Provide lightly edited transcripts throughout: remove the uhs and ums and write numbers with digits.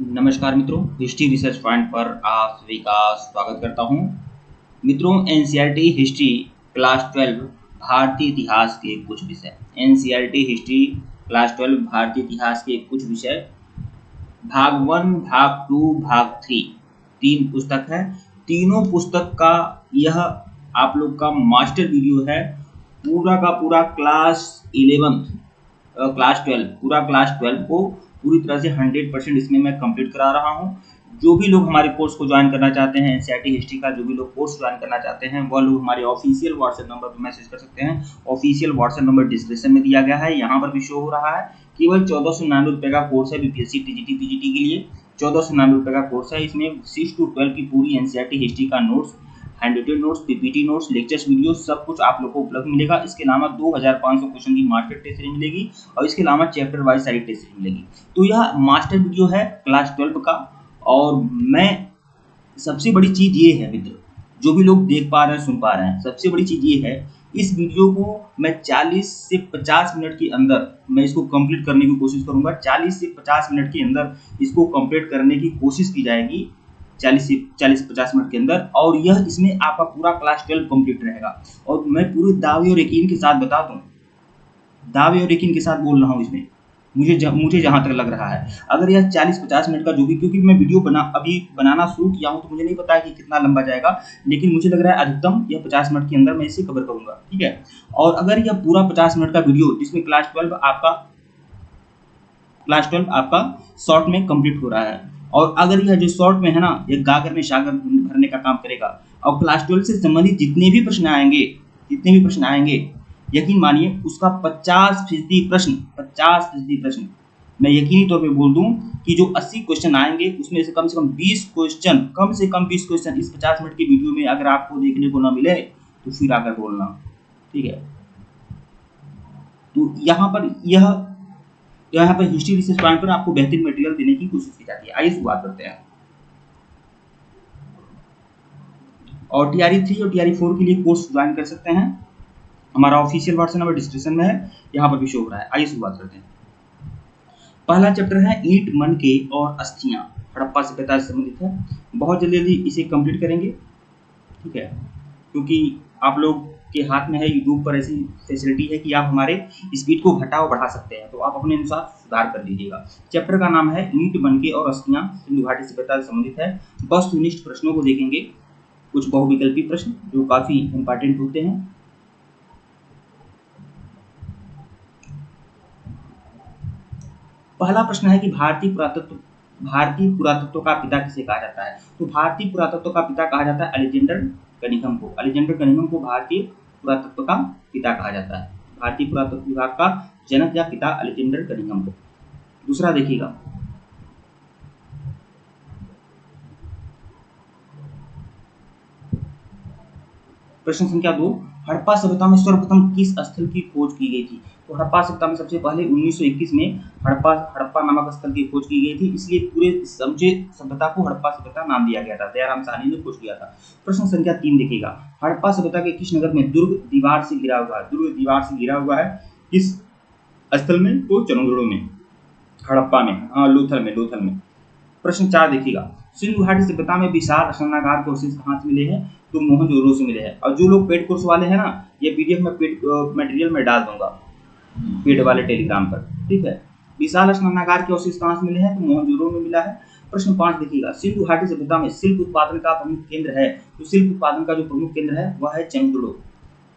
नमस्कार मित्रों, history research point पर आप सभी का स्वागत करता हूं। मित्रों, एनसीईआरटी हिस्ट्री क्लास 12 भारतीय इतिहास के कुछ विषय। एनसीईआरटी हिस्ट्री क्लास 12 भारतीय इतिहास के कुछ विषय, भाग 1, भाग 2, भाग 3, 3 पुस्तक है। तीनों पुस्तक का यह आप लोग का मास्टर वीडियो है। पूरा का पूरा क्लास 12 पूरा क्लास 12 को पूरी तरह से 100% इसमें मैं कंप्लीट करा रहा हूं। जो भी लोग हमारे कोर्स को ज्वाइन करना चाहते हैं, एनसीईआरटी हिस्ट्री का जो भी लोग कोर्स ज्वाइन करना चाहते हैं, वह लोग हमारे ऑफिशियल व्हाट्सएप नंबर पर मैसेज कर सकते हैं। ऑफिशियल व्हाट्सएप नंबर डिस्क्रिप्शन में दिया गया है, यहाँ पर भी शो हो रहा है। केवल 1499 रुपये का कोर्स है बीपीएससी टीजीटी पीजीटी के लिए। 1499 रुपये का कोर्स है। इसमें 6 to 12 की पूरी एनसीईआरटी हिस्ट्री का notes, hand retain notes, PPT notes, lectures video सब कुछ आप लोग को उपलब्ध मिलेगा। इसके अलावा 2500 क्वेश्चन की मास्टर टेस्ट सीरीज मिलेगी और इसके अलावा चैप्टर वाइज सारी टेस्ट सीरीज मिलेगी। तो यह मास्टर वीडियो है क्लास 12 का। और मैं सबसे बड़ी चीज ये है मित्र, जो भी लोग देख पा रहे हैं, सुन पा रहे हैं, सबसे बड़ी चीज ये है, इस वीडियो को मैं 40 से 50 मिनट के अंदर मैं इसको कंप्लीट करने की कोशिश करूंगा। 40 से 50 मिनट के अंदर इसको कंप्लीट करने की कोशिश की जाएगी, 40-50 मिनट के अंदर। और यह इसमें आपका पूरा क्लास 12 कंप्लीट रहेगा। और मैं पूरे दावे और यकीन के साथ बता दूं, दावे और यकीन के साथ बोल रहा हूं, इसमें मुझे जहां तक लग रहा है, अगर यह 40-50 मिनट का जो भी, क्योंकि मैं वीडियो अभी बनाना शुरू किया हूं, तो मुझे नहीं पता है कि कितना लंबा जाएगा, लेकिन मुझे लग रहा है अधिकतम यह 50 मिनट के अंदर मैं इसे कवर करूंगा, ठीक है। और अगर यह पूरा 50 मिनट का वीडियो, जिसमें क्लास 12 आपका शॉर्ट में कंप्लीट हो रहा है, और अगर यह जो शॉर्ट में है ना, ये गागर में सागर भरने का काम करेगा। और क्लास 12 से संबंधित जितने भी प्रश्न आएंगे, यकीन मानिए उसका 50% प्रश्न मैं यकीनी तौर पे बोल दूं कि जो 80 क्वेश्चन आएंगे, उसमें से कम 20 क्वेश्चन इस 50 मिनट की वीडियो में अगर आपको देखने को ना मिले तो फिर आकर बोलना, ठीक है। तो यहाँ पर हिस्ट्री रिसर्च पॉइंट पर आपको बेहतरीन मटेरियल देने की कोशिश की जाती है। आइए शुरुआत करते हैं। और टीआरई 3 और टीआरई 4 के लिए कोर्स ज्वाइन कर सकते हैं। हमारा ऑफिशियल व्हाट्सएप नंबर डिस्क्रिप्शन में है, यहाँ पर भी शो हो रहा है। आइए शुरुआत करते हैं। पहला चैप्टर है ईंट, मनके और अस्थियां, हड़प्पा सभ्यता से संबंधित है। बहुत जल्दी इसे कंप्लीट करेंगे, ठीक है, क्योंकि आप लोग के हाथ में है, यूट्यूब पर ऐसी फैसिलिटी है कि आप हमारे स्पीड को घटा और बढ़ा सकते हैं, तो आप अपने अनुसार सुधार कर लीजिएगा। चैप्टर का नाम है ईंट, मनके और अस्थियां, सिंधु घाटी सभ्यता से संबंधित है। वस्तुनिष्ठ प्रश्नों को देखेंगे, कुछ बहुविकल्पी प्रश्न जो काफी इंपॉर्टेंट होते हैं। पहला प्रश्न है कि भारतीय पुरातत्व का पिता किसे कहा जाता है। तो भारतीय पुरातत्व का पिता कहा जाता है अलेक्जेंडर कनिंघम को भारतीय पुरातत्व का पिता कहा जाता है। भारतीय पुरातत्व विभाग का जनक या पिता अलेक्जेंडर कनिंघम को। दूसरा देखिएगा, प्रश्न संख्या 2, हड़प्पा सभ्यता में सर्वप्रथम किस स्थल की खोज की गई थी। तो हड़प्पा सभ्यता में सबसे पहले 1921 में हड़प्पा नामक स्थल की खोज की गई थी, इसलिए पूरे समझे सभ्यता को हड़प्पा सभ्यता नाम दिया गया था। दयाराम साहनी ने खोज किया था। प्रश्न संख्या 3 देखिएगा, हड़प्पा सभ्यता के किस नगर में दुर्ग दीवार से घिरा हुआ है। किस स्थल में? तो चंद्रोड़ में, हड़प्पा में, लोथल में। प्रश्न 4 देखिएगा, सिंधु घाटी सभ्यता में विशाल स्नानागार के अवशेष कहाँ से मिले हैं। तो मोहनजोदड़ो से मिले हैं। और जो लोग पेड कोर्स वाले हैं ना, ये पीडीएफ में मटेरियल में डाल दूंगा पेड वाले टेलीग्राम पर, ठीक है। विशाल स्नानागार के अवशेष कहाँ से मिले हैं। तो मोहनजोदड़ो में मिला है। प्रश्न 5 देखिएगा, सिंधु घाटी सभ्यता में शिल्प उत्पादन का प्रमुख केंद्र है। तो शिल्प उत्पादन का जो प्रमुख केंद्र है वह है चंद्रोड़।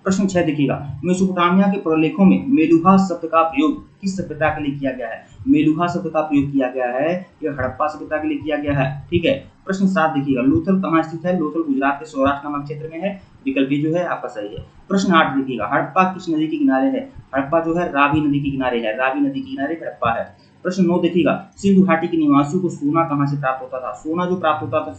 प्रश्न 6 देखिएगा, मेसोपोटामिया के प्रलेखों में मेलुहा शब्द का प्रयोग किस सभ्यता के लिए किया गया है। मेलुहा शब्द का प्रयोग किया गया है, यह हड़प्पा सभ्यता के लिए किया गया है, ठीक है। प्रश्न 7 देखिएगा, लोथल कहाँ स्थित है। लोथल गुजरात के सौराष्ट्र नामक क्षेत्र में है। विकल्प जो है आपका सही है। प्रश्न 8 देखिएगा, हड़प्पा किस नदी के किनारे है। हड़प्पा जो है रावी नदी के किनारे है। रावी नदी के किनारे हड़प्पा है। प्रश्न 9 देखिएगा, सिंधु घाटी के निवासियों को सोना कहाँ से प्राप्त होता था। सोना जो प्राप्त होता था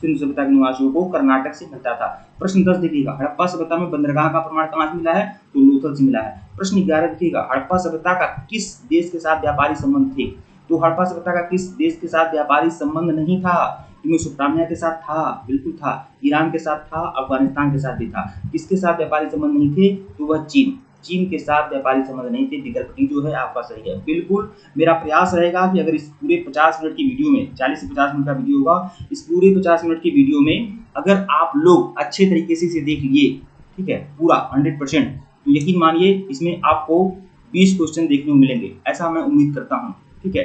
सिंधु सभ्यता के निवासियों को कर्नाटक से मिलता था। प्रश्न 10 देखिएगा, हड़प्पा सभ्यता में बंदरगाह का प्रमाण कहाँ से मिला है। तो लोथल से मिला है। प्रश्न 11 देखिएगा, हड़प्पा सभ्यता का किस देश के साथ व्यापारी संबंध थे। तो हड़प्पा सभ्यता का किस देश के साथ व्यापारी संबंध नहीं था। मेसोपोटामिया के साथ था, बिल्कुल था। ईरान के साथ था, अफगानिस्तान के साथ भी था। किसके साथ व्यापारी संबंध नहीं थे। तो वह चीन, चीन के साथ व्यापारिक संबंध नहीं थे। विकल्प डी जो है आपका सही है। बिल्कुल मेरा प्रयास रहेगा कि अगर इस पूरे 50 मिनट की वीडियो में, 40 से 50 मिनट का वीडियो होगा, इस पूरे 50 मिनट की वीडियो में अगर आप लोग अच्छे तरीके से इसे देख लिए, ठीक है, पूरा 100%, तो यकीन मानिए इसमें आपको 20 क्वेश्चन देखने को मिलेंगे, ऐसा मैं उम्मीद करता हूँ। ठीक है।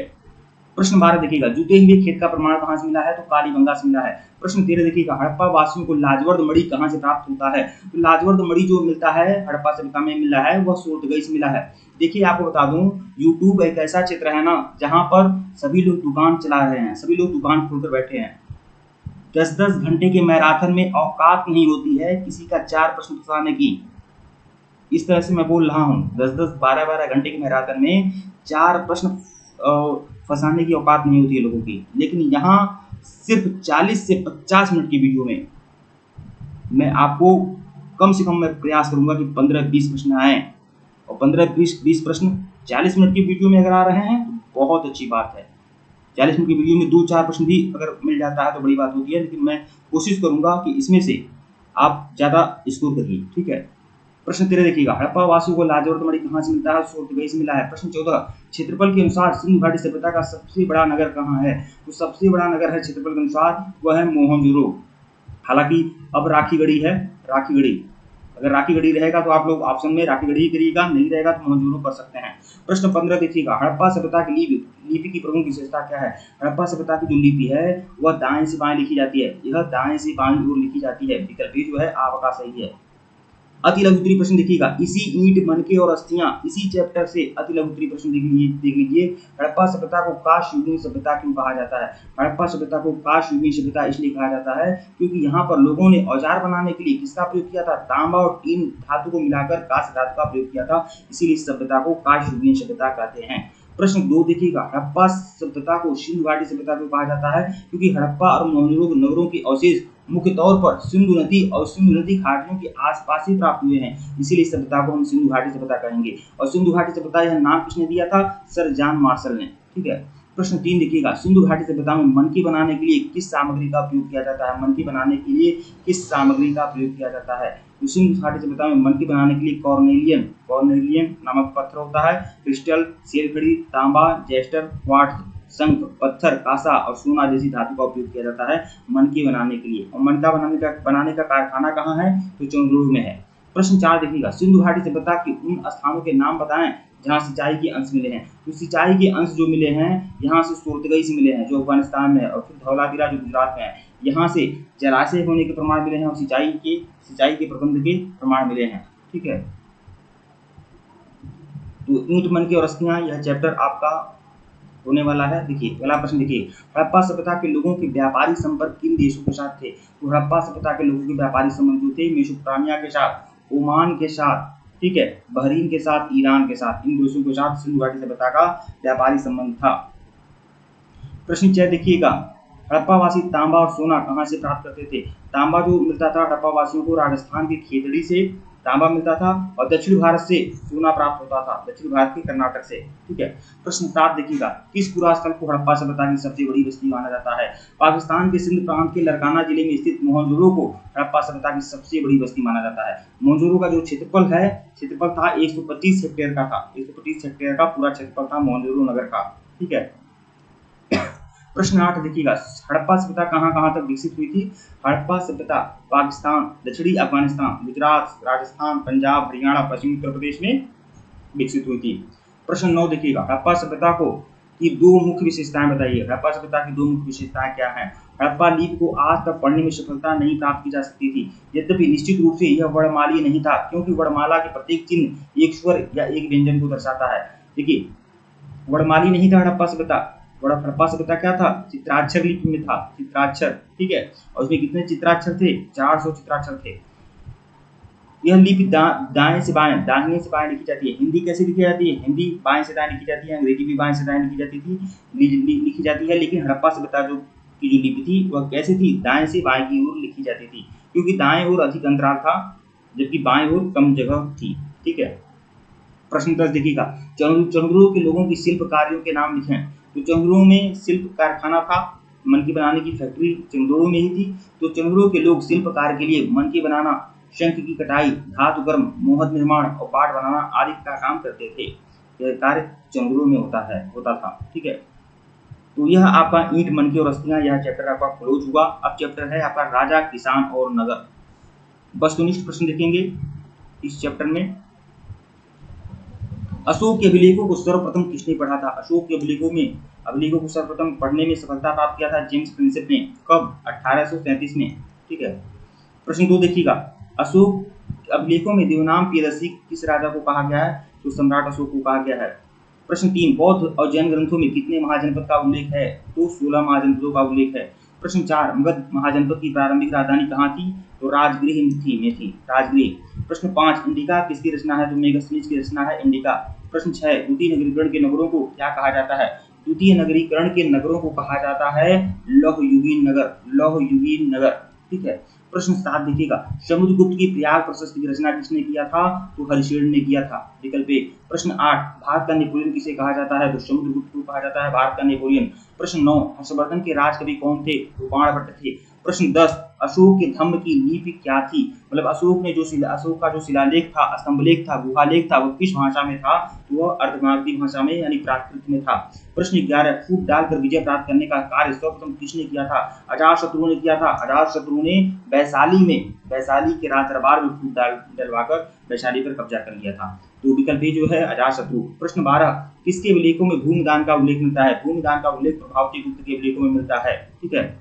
प्रश्न 12 देखिएगा, जुते हुए खेत का प्रमाण कहाँ से मिला है? तो कालीबंगा से मिला है। प्रश्न 13 देखिएगा, हड़प्पा वासियों को लाजवर्द मणि कहाँ से प्राप्त होता है? तो लाजवर्द मणि जो मिलता है हड़प्पा सभ्यता में मिला है वह सोर्टगई से मिला है। देखिए आपको बता दूं, यूट्यूब एक ऐसा क्षेत्र है ना जहां पर सभी लोग दुकान चला रहे हैं, सभी लोग दुकान खोलकर बैठे हैं। 10-10 घंटे के मैराथन में औकात नहीं होती है किसी का 4 प्रश्न फंसाने की। इस तरह से मैं बोल रहा हूँ, 10-10, 12-12 घंटे के मैराथन में 4 प्रश्न फंसाने की औकात नहीं होती है लोगों की। लेकिन यहाँ सिर्फ 40 से 50 मिनट की वीडियो में मैं आपको कम से कम मैं प्रयास करूंगा कि 15-20 प्रश्न आए, और 15-20 प्रश्न 40 मिनट की वीडियो में अगर आ रहे हैं तो बहुत अच्छी बात है। 40 मिनट की वीडियो में 2-4 प्रश्न भी अगर मिल जाता है तो बड़ी बात होती है, लेकिन मैं कोशिश करूंगा कि इसमें से आप ज़्यादा स्कोर करिए। ठीक है। प्रश्न 13 देखिएगा, हड़प्पा वासियों को लाजवर्द मणि कहाँ से मिलता है? सोर्टगई से मिला है। प्रश्न 14, क्षेत्रफल के अनुसार सिंधु घाटी सभ्यता का सबसे बड़ा नगर कहाँ है? तो सबसे बड़ा नगर है क्षेत्रफल के अनुसार वह है मोहनजोदड़ो। हालांकि अब राखीगढ़ी है, राखीगढ़ी, अगर राखीगढ़ी रहेगा तो आप लोग ऑप्शन में राखीगढ़ी करिएगा, नहीं रहेगा तो मोहनजोदड़ो कर सकते हैं। प्रश्न 15 देखिएगा, हड़प्पा सभ्यता की लिपि की प्रमुख विशेषता क्या है? हड़प्पा सभ्यता की जो लिपि है वह दाएं से बाएं लिखी जाती है, यह दाएं से बाएं ओर लिखी जाती है। विकल्प जो है आपका सही है। अति लघु उत्तरीय प्रश्न देखिएगा, इसी ईंट मनके और अस्थियां, इसी चैप्टर से अति लघु उत्तरीय प्रश्न देख लीजिए। हड़प्पा सभ्यता को काशयुगीन सभ्यता क्यों कहा जाता है? हड़प्पा सभ्यता को काशयुगीन सभ्यता इसलिए कहा जाता है क्योंकि यहाँ पर लोगों ने औजार बनाने के लिए किसका प्रयोग किया था? तांबा और टीन धातु को मिलाकर काश धातु का प्रयोग किया था, इसीलिए इस सभ्यता को काशयुगीन सभ्यता कहते हैं। प्रश्न 2 देखिएगा, हड़प्पा सभ्यता को सिंधु घाटी सभ्यता क्यों कहा जाता है? क्योंकि हड़प्पा और मोहनजोदड़ो नगरों के अवशेष मुख्य तौर पर सिंधु नदी और सिंधु नदी घाटियों के आसपास ही प्राप्त हुए हैं, इसीलिए सभ्यता को हम सिंधु घाटी सभ्यता कहेंगे। और सिंधु घाटी सभ्यता यह नाम किसने दिया था? सर जॉन मार्शल ने। ठीक है। प्रश्न 3 देखिएगा, सिंधु घाटी सभ्यता में मनकी बनाने के लिए किस सामग्री का प्रयोग किया जाता है? मनकी बनाने के लिए किस सामग्री का प्रयोग किया जाता है? तो सिंधु घाटी सभ्यता में मनकी बनाने के लिए कॉर्नेलियन नामक पत्थर होता है, क्रिस्टल, शेलखड़ी, तांबा, जेस्टर, क्वार्ट्ज, शंख, पत्थर, कांसा और सोना जैसी धातु का उपयोग किया जाता है मनकी बनाने के लिए। और मनका बनाने का कारखाना कहाँ है? तो चंद्रोड़ में है। प्रश्न 4 देखिएगा, सिंधु घाटी सभ्यता के उन स्थानों के नाम बताएं जहाँ सिंचाई के अंश मिले हैं। तो सिंचाई के अंश जो मिले हैं यहाँ से सोर्टगई से मिले हैं जो अफगानिस्तान में है, और फिर धौलावीरा जो गुजरात में है, यहाँ से जलाशय होने के प्रमाण मिले हैं और सिंचाई के प्रबंध के प्रमाण मिले हैं। ठीक है। तो ईंट मनके और अस्थियां यह चैप्टर आपका होने वाला है। देखिए पहला प्रश्न देखिए, हड़प्पा सभ्यता के लोगों के व्यापारिक संपर्क किन देशों के साथ थे? तो हड़प्पा सभ्यता के लोगों के व्यापारिक संबंध जो थे मेसोपोटामिया के साथ, ओमान के साथ, ठीक है, बहरीन के साथ, ईरान के साथ, इन देशों के साथ सिंधु घाटी सभ्यता का व्यापारिक संबंध था। प्रश्न 6 देखिएगा, हड़प्पावासी तांबा और सोना कहाँ से प्राप्त करते थे? तांबा जो मिलता था हड़प्पा वासियों को राजस्थान की खेतड़ी से तांबा मिलता था, और दक्षिण भारत से सोना प्राप्त होता था, दक्षिण भारत के कर्नाटक से। ठीक है। प्रश्न 7 देखिएगा, किस पुरास्थल को हड़प्पा सभ्यता की सबसे बड़ी बस्ती माना जाता है? पाकिस्तान के सिंध प्रांत के लरकाना जिले में स्थित मोहनजोदड़ो को हड़प्पा सभ्यता की सबसे बड़ी बस्ती माना जाता है। मोहनजोदड़ो का जो क्षेत्रफल था 125 हेक्टेयर का था, 125 हेक्टेयर का पूरा क्षेत्रफल था मोहनजोदड़ो नगर का। ठीक है। प्रश्न 8 देखिएगा, हड़प्पा सभ्यता कहाँ तक विकसित हुई थी? हड़प्पा सभ्यता पाकिस्तान, दक्षिणी अफगानिस्तान, गुजरात, राजस्थान, पंजाब, हरियाणा, पश्चिमी उत्तर प्रदेश में विकसित हुई थी। प्रश्न 9 देखिएगा, हड़प्पा सभ्यता की दो मुख्य विशेषताएं बताइए। हड़प्पा सभ्यता की दो मुख्य विशेषताएं क्या हैं? हड़प्पा लिपि को आज तक पढ़ने में सफलता नहीं प्राप्त की जा सकती थी, यद्यपि निश्चित रूप से यह वर्णमालीय नहीं था, क्योंकि वर्णमाला के प्रत्येक चिन्ह एक स्वर या एक व्यंजन को दर्शाता है। देखिए वर्णमाली नहीं था हड़प्पा सभ्यता। हड़प्पा सभ्यता क्या था? चित्राक्षर लिपि में था, चित्राक्षर। ठीक है। और उसमें कितने चित्राक्षर थे? 400 चित्राक्षर थे। यह लिपि दाएं से बाएं, दाहिने से बाएं लिखी जाती है। हिंदी कैसे लिखी जाती है? हिंदी बाएं से दाएं लिखी जाती है, अंग्रेजी भी बाएं से दाएं लिखी जाती है। लेकिन हड़प्पा सभ्यता की जो लिपि थी वह कैसे थी? दाएं से बाएं की ओर लिखी जाती थी, क्योंकि दाएं ओर अधिक अंतराल था जबकि बाएं ओर कम जगह थी। ठीक है। प्रश्न 10 देखिएगा, चंद्रोड़ के लोगों की शिल्प कार्यों के नाम लिखें। तो चंद्रोड़ में शिल्प कारखाना था, मनकी बनाने की फैक्ट्री चंद्रोड़ में ही थी। तो चंद्रोड़ के लोग शिल्प कार्य के लिए मनकी बनाना, शंख की कटाई, धातु कर्म, मोहद निर्माण और पाट बनाना आदि का काम करते थे। यह कार्य जंगलों में होता था। ठीक है, तो यह आपका ईंट, मनके और अस्थियां, यह चैप्टर आपका क्लोज हुआ। अब चैप्टर है आपका राजा, किसान और नगर। वस्तुनिष्ठ प्रश्न देखेंगे इस चैप्टर में। अशोक के अभिलेखों को सर्वप्रथम किसने पढ़ा था? अशोक के अभिलेखों को सर्वप्रथम पढ़ने में सफलता प्राप्त किया था जेम्स प्रिंसेप ने। कब? 1837 में। ठीक है, प्रश्न 2 देखिएगा। अशोक अभिलेखों में देवनाम प्रियदर्शी किस राजा को कहा गया है? तो सम्राट अशोक को कहा गया है। प्रश्न 3, बौद्ध और जैन ग्रंथों में कितने महाजनपद का उल्लेख है? तो 16 महाजनपदों का उल्लेख है। प्रश्न 4, मगध महाजनपद की प्रारंभिक राजधानी कहाँ थी? तो राजगृह में थी, राजगृह। प्रश्न 5, इंडिका किसकी रचना है? तो मेगास्थनीज की रचना है इंडिका। प्रश्न 6, द्वितीय नगरीकरण के नगरों को क्या कहा जाता है? द्वितीय नगरीकरण के नगरों को कहा जाता है लौहयुगीन नगर, लौहयुगीन नगर। ठीक है, प्रश्न 7 देखिएगा। समुद्रगुप्त की प्रयाग प्रशस्ति की रचना किसने किया था? तो हरिशेन ने किया था, विकल्प ए। प्रश्न 8, भारत का नेपोलियन किसे कहा जाता है? तो समुद्रगुप्त को कहा जाता है भारत का नेपोलियन। प्रश्न 9, हर्षवर्धन के राजकवि कौन थे? तो बाणभट्ट थे। प्रश्न 10, अशोक के धम्म की लिपि क्या थी? मतलब अशोक का जो शिलालेख था, स्तंभलेख था, गुहालेख था, वो किस भाषा में था? तो वह अर्धमागधी भाषा में यानी प्राकृत में था। प्रश्न 11, फूट डालकर विजय प्राप्त करने का कार्य सर्वप्रथम किसने किया था? अजातशत्रु ने किया था। अजातशत्रु ने वैशाली के राज दरबार में फूट डलवाकर वैशाली पर कब्जा कर लिया था। तो विकल्प ए जो है अजातशत्रु। प्रश्न 12, किसके अभिलेखों में भूमिदान का उल्लेख मिलता है? भूमिदान का उल्लेख प्रभावती गुप्त के अभिलेखों में मिलता है। ठीक है,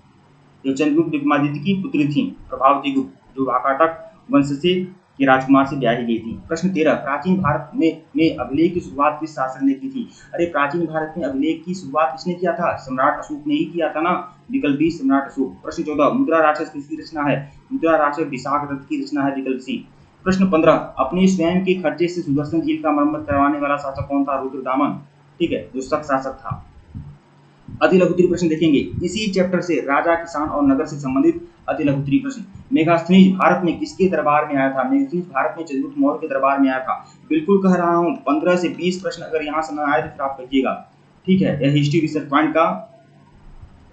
जो चंद्रगुप्त विक्रमादित्य की पुत्री थी प्रभावती गुप्त, जो वाकाटक वंश से के राजकुमार से ब्याही गई थी। प्रश्न 13, प्राचीन भारत में अभिलेख की शुरुआत किस शासक ने की थी? अरे प्राचीन भारत में अभिलेख की शुरुआत किसने किया था? सम्राट अशोक ने ही किया था ना, विकल्प बी सम्राट अशोक। प्रश्न 14, मुद्रा राक्षस किसकी रचना है? मुद्रा राक्षस विशाख दत्त की रचना है, विकल्प सी। प्रश्न 15, अपने स्वयं के खर्चे से सुदर्शन झील का मरम्मत करवाने वाला शासक कौन था? रुद्रदामन। ठीक है, जो शक शासक था। अति लघुत्तरीय प्रश्न देखेंगे इसी चैप्टर से, राजा, किसान और नगर से संबंधित अति लघुत्तरीय प्रश्न। मेगास्थनीज भारत में किसके दरबार में आया था? मेगास्थनीज भारत में चंद्रगुप्त मौर्य के दरबार में आया था। बिल्कुल कह रहा हूँ, 15 से 20 प्रश्न अगर यहाँ से न आए तो फिर आप कहिएगा। ठीक है, यह हिस्ट्री रिसर्च पॉइंट का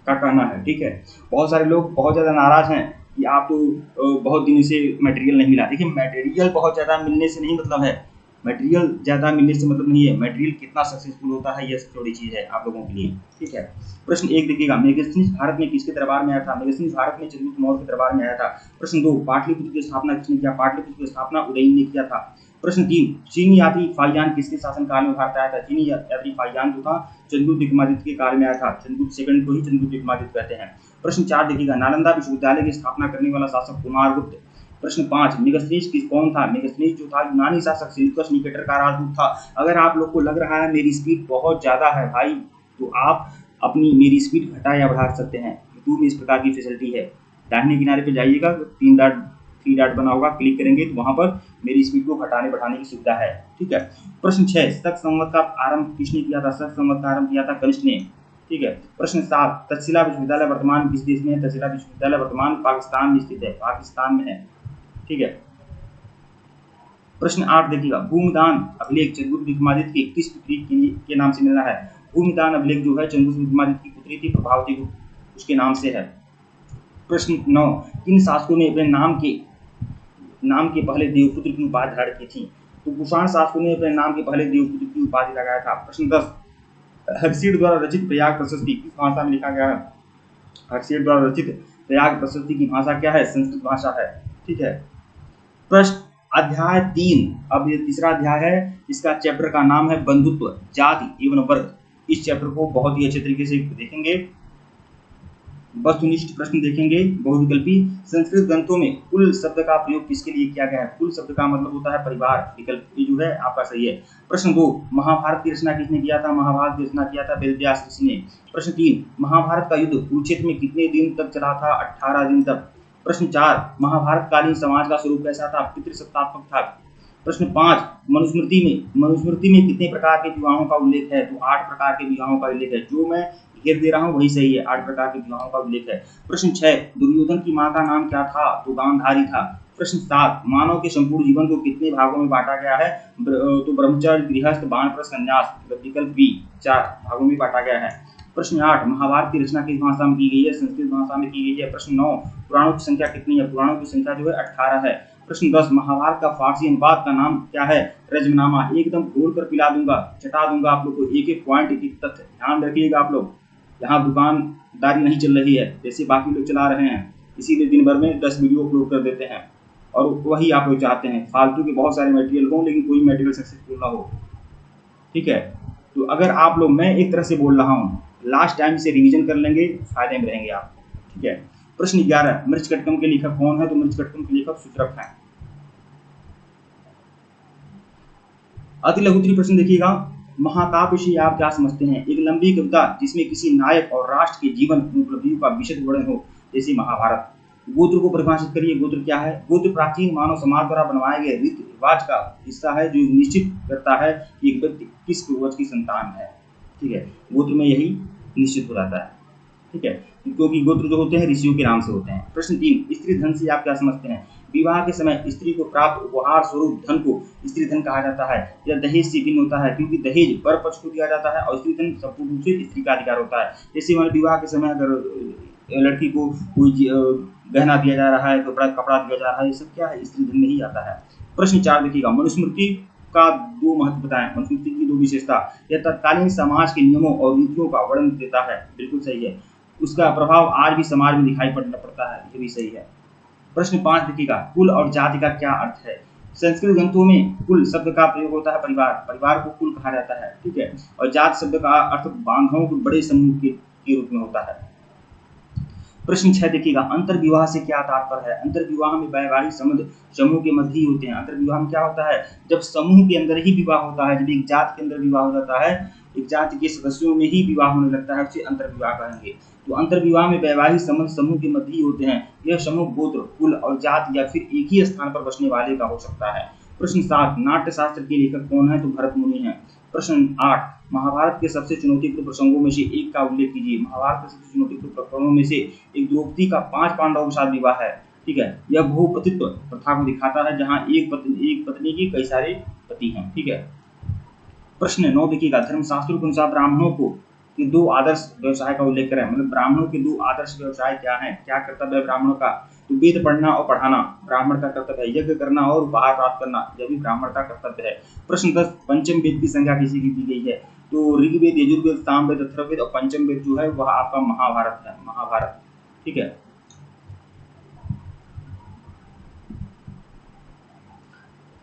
कहना है। ठीक है, बहुत सारे लोग बहुत ज्यादा नाराज हैं कि आप तो बहुत दिन से मटेरियल नहीं मिला। देखिए, मटेरियल बहुत ज्यादा मिलने से नहीं मतलब है, मटेरियल ज़्यादा मिलने से मतलब नहीं है, मटेरियल कितना सक्सेसफुल होता है, यह थोड़ी चीज़ है आप लोगों के लिए। ठीक है, प्रश्न 1 देखिएगा। मेगास्थनीज भारत में किसके दरबार में आया था? मेगास्थनीज भारत में चंद्रगुप्त मौर्य के दरबार में आया था। प्रश्न 2, पाटलिपुत्र की स्थापना किसने किया? पाटलिपुत्र की स्थापना उदयन ने किया था। प्रश्न 3, चीनी यात्री फाहियान किसके शासनकाल में भारत आया था? चीनी यात्री फाहियान जो था चंद्रगुप्त विक्रमादित्य के काल में आया था। चंद्रगुप्त सेकंड को ही चंद्रगुप्त विक्रमादित्य कहते हैं। प्रश्न 4 देखिएगा। नालंदा विश्वविद्यालय की स्थापना करने वाला शासक कुमारगुप्त। प्रश्न 5, मेगास्थनीज कौन था? मेगास्थनीज जो था यूनानी शासक सिलिकस निकेटर का राजदूत था। अगर आप लोग को लग रहा है मेरी स्पीड बहुत ज़्यादा है भाई, तो आप अपनी मेरी स्पीड घटा या बढ़ा सकते हैं। यूट्यूब में इस प्रकार की फैसिलिटी है। दाहिने किनारे पे जाइएगा, 3 डॉट बना होगा, क्लिक करेंगे तो वहाँ पर मेरी स्पीड को घटाने बढ़ाने की सुविधा है। ठीक है, प्रश्न 6, शक संवत का आरंभ किसने किया था? शक संवत का आरंभ किया था कनिष्क ने। ठीक है, प्रश्न 7, तक्षशिला विश्वविद्यालय वर्तमान किस देश में है? तक्षशिला विश्वविद्यालय वर्तमान पाकिस्तान में स्थित है, पाकिस्तान में है। ठीक है, प्रश्न 8 देखिएगा। भूमिदान अभिलेख चंद्रगुप्त विक्रमादित्य की किस पुत्री के नाम से मिलना है? भूमिदान अभिलेख जो है चंद्रगुप्त विक्रमादित्य की पुत्री थी प्रभावती गुप्त, उसके नाम से है। प्रश्न 9, किन शासकों ने अपने नाम के पहले देवपुत्र की उपाधि धारण की थी? तो कुषाण शासकों ने अपने नाम के पहले देवपुत्र की उपाधि लगाया था। प्रश्न 10, हर्षिल द्वारा रचित प्रयाग प्रशस्ति किस भाषा में लिखा गया है? हर्षिल द्वारा रचित प्रयाग प्रशस्ति की भाषा क्या है? संस्कृत भाषा है। ठीक है, प्रश्न अध्याय 3, अब ये तीसरा अध्याय है, इसका चैप्टर का नाम है बंधुत्व, जाति एवं वर्ग। इस चैप्टर को बहुत ही अच्छे तरीके से देखेंगे। वस्तुनिष्ठ प्रश्न देखेंगे, बहुविकल्पी। संस्कृत ग्रंथों में कुल शब्द का प्रयोग किसके लिए किया गया है? कुल शब्द का मतलब होता है परिवार, विकल्प ए जो है आपका सही है। प्रश्न 2, महाभारत की रचना किसने किया था? महाभारत की रचना किया था वेदव्यास ऋषि ने। प्रश्न 3, महाभारत का युद्ध कुरुक्षेत्र में कितने दिन तक चला था? 18 दिन तक। प्रश्न 4, महाभारत कालीन समाज का स्वरूप कैसा था? पितृसत्तात्मक था। प्रश्न 5, मनुस्मृति में कितने प्रकार के विवाहों का उल्लेख है? तो 8 प्रकार के विवाहों का उल्लेख है। जो मैं घेर दे रहा हूँ वही सही है, 8 प्रकार के विवाहों का उल्लेख है। प्रश्न 6, दुर्योधन की मां का नाम क्या था? तो गांधारी था। प्रश्न 7, मानव के संपूर्ण जीवन को कितने भागों में बांटा गया है? तो ब्रह्मचर्य, गृहस्थ, वानप्रस्थ, संन्यास, विकल्प बी 4 भागों में बांटा गया है। प्रश्न 8, महाभारत की रचना किस भाषा में की गई है? संस्कृत भाषा में की गई है। प्रश्न 9, पुराणों की संख्या कितनी है? पुराणों की संख्या जो है 18 है। प्रश्न 10, महाभारत का फारसी अनुवाद का नाम क्या है? रजमनामा। एकदम घोल कर पिला दूंगा, चटा दूंगा आप लोग को, एक एक पॉइंट, एक एक तथ्य ध्यान रखिएगा आप लोग। यहाँ दुकानदारी नहीं चल रही है जैसे बाकी लोग चला रहे हैं, इसीलिए दिन भर में 10 वीडियो अपलोड कर देते हैं, और वही आप लोग चाहते हैं, फालतू के बहुत सारे मटेरियल हो लेकिन कोई मटेरियल सक्सेसफुल ना हो। ठीक है, तो अगर आप लोग, मैं एक तरह से बोल रहा हूँ, लास्ट टाइम से रिवीजन कर लेंगे, फायदे में रहेंगे आप। ठीक है, प्रश्न 11, मृच्छकटिकम के लेखक कौन है? तो मृच्छकटिकम के लेखक सुश्रुत हैं। अति लघु उत्तरीय प्रश्न देखिएगा, महाकाव्य से आप क्या समझते हैं? एक लंबी कविता जिसमें किसी नायक और राष्ट्र के जीवन उपलब्धियों का विशद वर्णन हो, जैसे महाभारत। गोत्र को परिभाषित करिए, गोत्र क्या है? गोत्र प्राचीन मानव समाज द्वारा बनवाए गए रीति रिवाज का हिस्सा है जो निश्चित करता है कि एक व्यक्ति किस पूर्वज की संतान है। ठीक है, गोत्र में यही निश्चित हो जाता है। ठीक है, क्योंकि गोत्र जो होते हैं ऋषियों के नाम से होते हैं। प्रश्न 3, स्त्री धन से आप क्या समझते हैं? विवाह के समय स्त्री को प्राप्त उपहार स्वरूप धन को स्त्री धन कहा जाता है। यह दहेज से भिन्न होता है क्योंकि दहेज वर पक्ष को दिया जाता है और स्त्री धन संपूर्ण रूप से स्त्री का अधिकार होता है। जैसे हमारे विवाह के समय अगर लड़की को कोई गहना दिया जा रहा है, कपड़ा दिया जा रहा है, ये सब क्या है? स्त्री धन में ही आता है। प्रश्न 4 देखिएगा, मनुस्मृति का 2 महत्व बताएं। मनुस्मृति की 2 विशेषता, यह तत्कालीन समाज के नियमों और रीतियों का वर्णन देता है, बिल्कुल सही है। उसका प्रभाव आज भी समाज में दिखाई पड़ता है, ये भी सही है। प्रश्न 5 देखिएगा, कुल और जाति का क्या अर्थ है? संस्कृत ग्रंथों में कुल शब्द का प्रयोग होता है परिवार, परिवार को कुल कहा जाता है। ठीक है, और जाति शब्द का अर्थ बांधवों के बड़े समूह के रूप में होता है। प्रश्न 6 देखिएगा, अंतर्विवाह से क्या तात्पर्य है? अंतर्विवाह में वैवाहिक संबंध समूह के मध्य ही होते हैं। अंतर्विवाह में क्या होता है? जब समूह के अंदर ही विवाह होता है, जब एक जाति के अंदर विवाह हो जाता है, एक जाति के सदस्यों में ही विवाह होने लगता है, उसे अंतर्विवाह कहेंगे। तो अंतर्विवाह में वैवाहिक संबंध समूह के मध्य ही होते हैं। यह समूह गोत्र, कुल और जाति या फिर एक ही स्थान पर बसने वाले का हो सकता है। प्रश्न 7, नाट्य शास्त्र के लेखक कौन है? तो भरत मुनि हैं। प्रश्न 8, महाभारत के सबसे चुनौतीपूर्ण प्रसंगों में से एक का उल्लेख कीजिए। महाभारत के सबसे चुनौतीपूर्ण प्रकरणों में से एक द्रौपदी का 5 पांडवों के साथ विवाह है। ठीक है, यह बहुपतित्व प्रथा को दिखाता है जहां एक पत्नी की कई सारे पति हैं। ठीक है, प्रश्न 9 देखिएगा, धर्मशास्त्रों के अनुसार ब्राह्मणों को के 2 आदर्श व्यवसाय का उल्लेख करें। मतलब ब्राह्मणों के 2 आदर्श व्यवसाय क्या हैं? क्या कर्तव्य है ब्राह्मणों का? तो वेद पढ़ना और पढ़ाना ब्राह्मण का कर्तव्य है। यज्ञ करना और उपहार प्राप्त करना, यह भी ब्राह्मण का कर्तव्य है। प्रश्न 10, पंचम वेद की संज्ञा किसी की दी गई है? तो ऋग्वेद, यजुर्वेद, सामवेद, अथर्ववेद और पंचम वेद जो है वह आपका महाभारत है, महाभारत। ठीक है,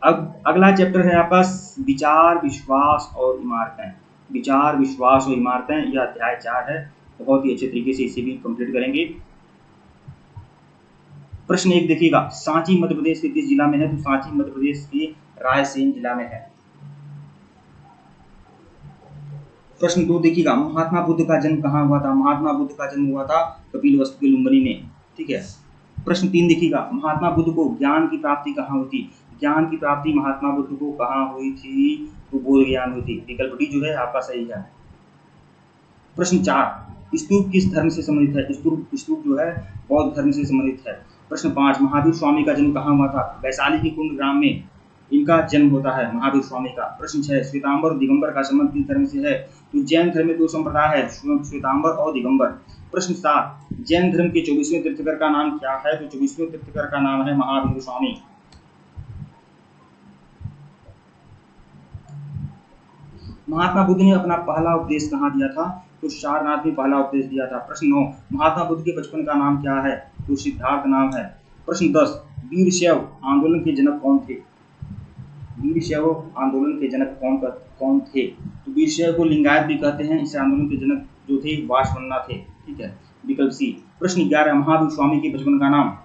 अब अगला चैप्टर है आपका विचार, विश्वास और इमारतें। विचार, विश्वास और इमारतें, यह अध्याय 4 है। बहुत ही अच्छे तरीके से इसे भी कंप्लीट करेंगे। प्रश्न 1 देखिएगा, सांची मध्य प्रदेश के किस जिला में है? तो सांची मध्य प्रदेश के रायसेन जिला में है। प्रश्न 2 देखिएगा, महात्मा बुद्ध का जन्म कहाँ हुआ था? महात्मा बुद्ध का जन्म हुआ था कपिलवस्तु के लुम्बिनी में। ठीक है, प्रश्न 3 देखिएगा, महात्मा बुद्ध को ज्ञान की प्राप्ति कहाँ हुई थी? ज्ञान की प्राप्ति महात्मा बुद्ध को कहाँ हुई थी? तो बोध ज्ञान हुई थी। विकल्प डी जो है आपका सही है। प्रश्न 4, स्तूप किस धर्म से संबंधित है? स्तूप जो है बौद्ध धर्म से संबंधित है। प्रश्न 5, महावीर स्वामी का जन्म कहाँ हुआ था? वैशाली के कुंड ग्राम में इनका जन्म होता है, महावीर स्वामी का। प्रश्न 6, श्वेतांबर और दिगंबर का संबंध किस धर्म से है? तो जैन धर्म में 2 संप्रदाय है, श्वेतांबर और दिगंबर। प्रश्न 7, जैन धर्म के 24वें तीर्थंकर का नाम क्या है? तो 24वें तीर्थंकर का नाम है महावीर स्वामी। महात्मा बुद्ध ने अपना पहला उपदेश कहाँ दिया था? तो सारनाथ में पहला उपदेश दिया था। प्रश्न 9, महात्मा बुद्ध के बचपन का नाम क्या है? तो सिद्धार्थ नाम है। प्रश्न 10, वीरशैव आंदोलन के जनक कौन थे? वीरशैव आंदोलन के जनक कौन थे? तो वीरशैव को लिंगायत भी कहते हैं। इस आंदोलन के जनक जो थे वासवन्ना थे। ठीक है, विकल्प सी। प्रश्न 11, महावीर स्वामी के बचपन का नाम?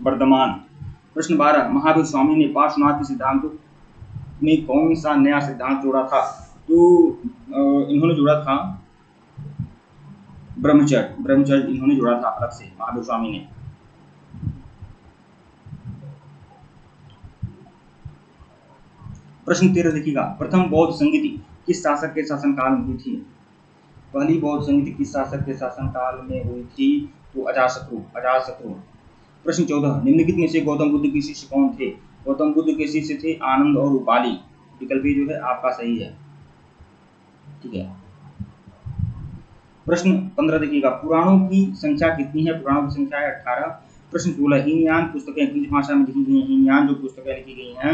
वर्धमान। प्रश्न 12, महावीर स्वामी ने पार्श्वनाथ के सिद्धांतों में कौन सा नया सिद्धांत जोड़ा था? तो इन्होंने जोड़ा था ब्रह्मचर्य इन्होंने जोड़ा था अलग से, महावीर स्वामी ने। प्रश्न 13 देखिएगा, प्रथम बौद्ध संगीति किस शासक के शासनकाल में हुई थी? पहली बौद्ध संगीति किस शासक के शासनकाल में हुई थी? तो अजातशत्रु। प्रश्न 14, निम्नलिखित में से गौतम बुद्ध के शिष्य कौन थे? गौतम बुद्ध के शिष्य थे आनंद और उपाली। विकल्प जो है आपका सही है। ठीक है, प्रश्न 15 देखिएगा, पुराणों की संख्या कितनी है? पुराणों की संख्या है 18। प्रश्न 16 हीनयान पुस्तकें किस भाषा में लिखी गई हैं? हीनयान जो पुस्तकें लिखी गई हैं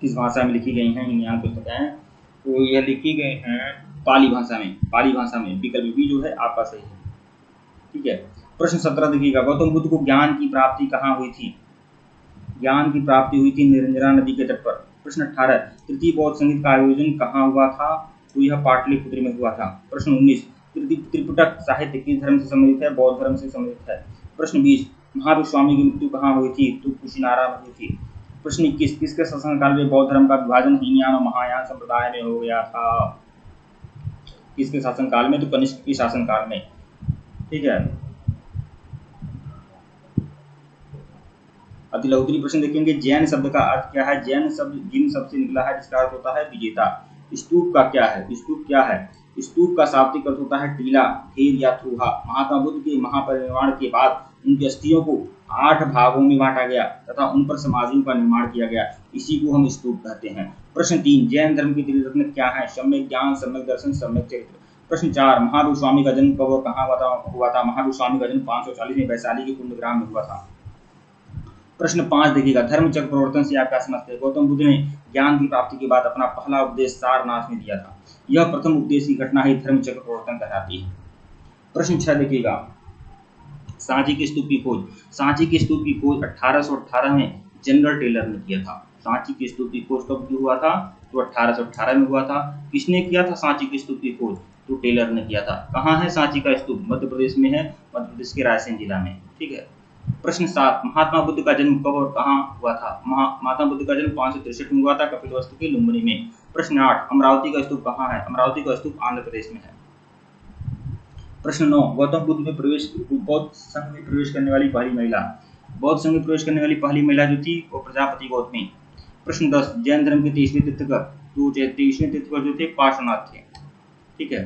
किस भाषा में लिखी गई हैं? हीनयान पुस्तकें तो यह लिखी गई हैं पाली भाषा में। पाली भाषा में विकल्प बी जो है आपका सही है। ठीक है। प्रश्न 17 देखिएगा, गौतम बुद्ध को ज्ञान की प्राप्ति कहाँ हुई थी? ज्ञान की प्राप्ति हुई थी निरंजरा नदी के तट पर। प्रश्न 18 तृतीय बौद्ध संगीत का आयोजन कहाँ हुआ था? तो यह पाटलिपुत्र में हुआ था। प्रश्न 19 त्रिपिटक साहित्य किस धर्म से संबंधित है? बौद्ध धर्म से संबंधित है। प्रश्न 20 महावीर स्वामी की मृत्यु कहाँ हुई थी? तो कुशीनारा में हुई थी। प्रश्न 21 किसके शासनकाल में बौद्ध धर्म का विभाजन हीनयान और महायान संप्रदाय में हो गया था? किसके शासनकाल में? तो कनिष्क के शासनकाल में। ठीक है। अतिलौत्री प्रश्न देखेंगे, जैन शब्द का अर्थ क्या है? जैन शब्द जिन शब्द से निकला है जिसका अर्थ होता है विजेता। स्तूप का क्या है? स्तूप क्या है? स्तूप का शाब्दिक अर्थ होता है टीला, ढेर या थूहा। महात्मा बुद्ध के महापरिनिर्वाण के बाद उनकी अस्थियों को 8 भागों में बांटा गया तथा उन पर समाधियों का निर्माण किया गया। इसी को हम स्तूप कहते हैं। प्रश्न 3 जैन धर्म के त्रिरत्न क्या है? सम्यक ज्ञान, सम्यक दर्शन, सम्यक चरित्र। प्रश्न 4 महावीर स्वामी का जन्म कब और कहाँ हुआ था? महावीर स्वामी का जन्म 540 में वैशाली के कुंडग्राम में हुआ था। प्रश्न 5 देखिएगा, धर्म चक्र प्रवर्तन से आप क्या समझते हैं? गौतम बुद्ध ने ज्ञान की प्राप्ति के बाद अपना पहला उपदेश सारनाथ में दिया था। यह प्रथम उपदेश की घटना ही धर्म चक्र प्रवर्तन कहलाती है। प्रश्न 6 देखिएगा, सांची के स्तूप की खोज। सांची के स्तूप की खोज 1818 में जनरल टेलर ने किया था। सांची के स्तूप की खोज कब हुआ था? तो 1818 में हुआ था। किसने किया था सांची के स्तूप की खोज? तो टेलर ने किया था। कहाँ है सांची का स्तूप? मध्य प्रदेश में है, मध्य प्रदेश के रायसेन जिला में। ठीक है। प्रश्न 7 महात्मा बुद्ध का जन्म कब और कहाँ हुआ था? महात्मा बुद्ध का जन्म 563 में हुआ था कपिलवस्तु के लुम्बिनी में। प्रश्न 8 अमरावती का स्तूप कहाँ है? अमरावती का स्तूप आंध्र प्रदेश में है। प्रश्न 9 गौतम बुद्ध में बौद्ध संघ में प्रवेश करने वाली पहली महिला। बौद्ध संघ में प्रवेश करने वाली पहली महिला जो थी वो प्रजापति गौतमी। प्रश्न 10 जैन धर्म के 23वें तीर्थंकर। तो 23वें तीर्थंकर जो थे पार्श्वनाथ थे। ठीक है।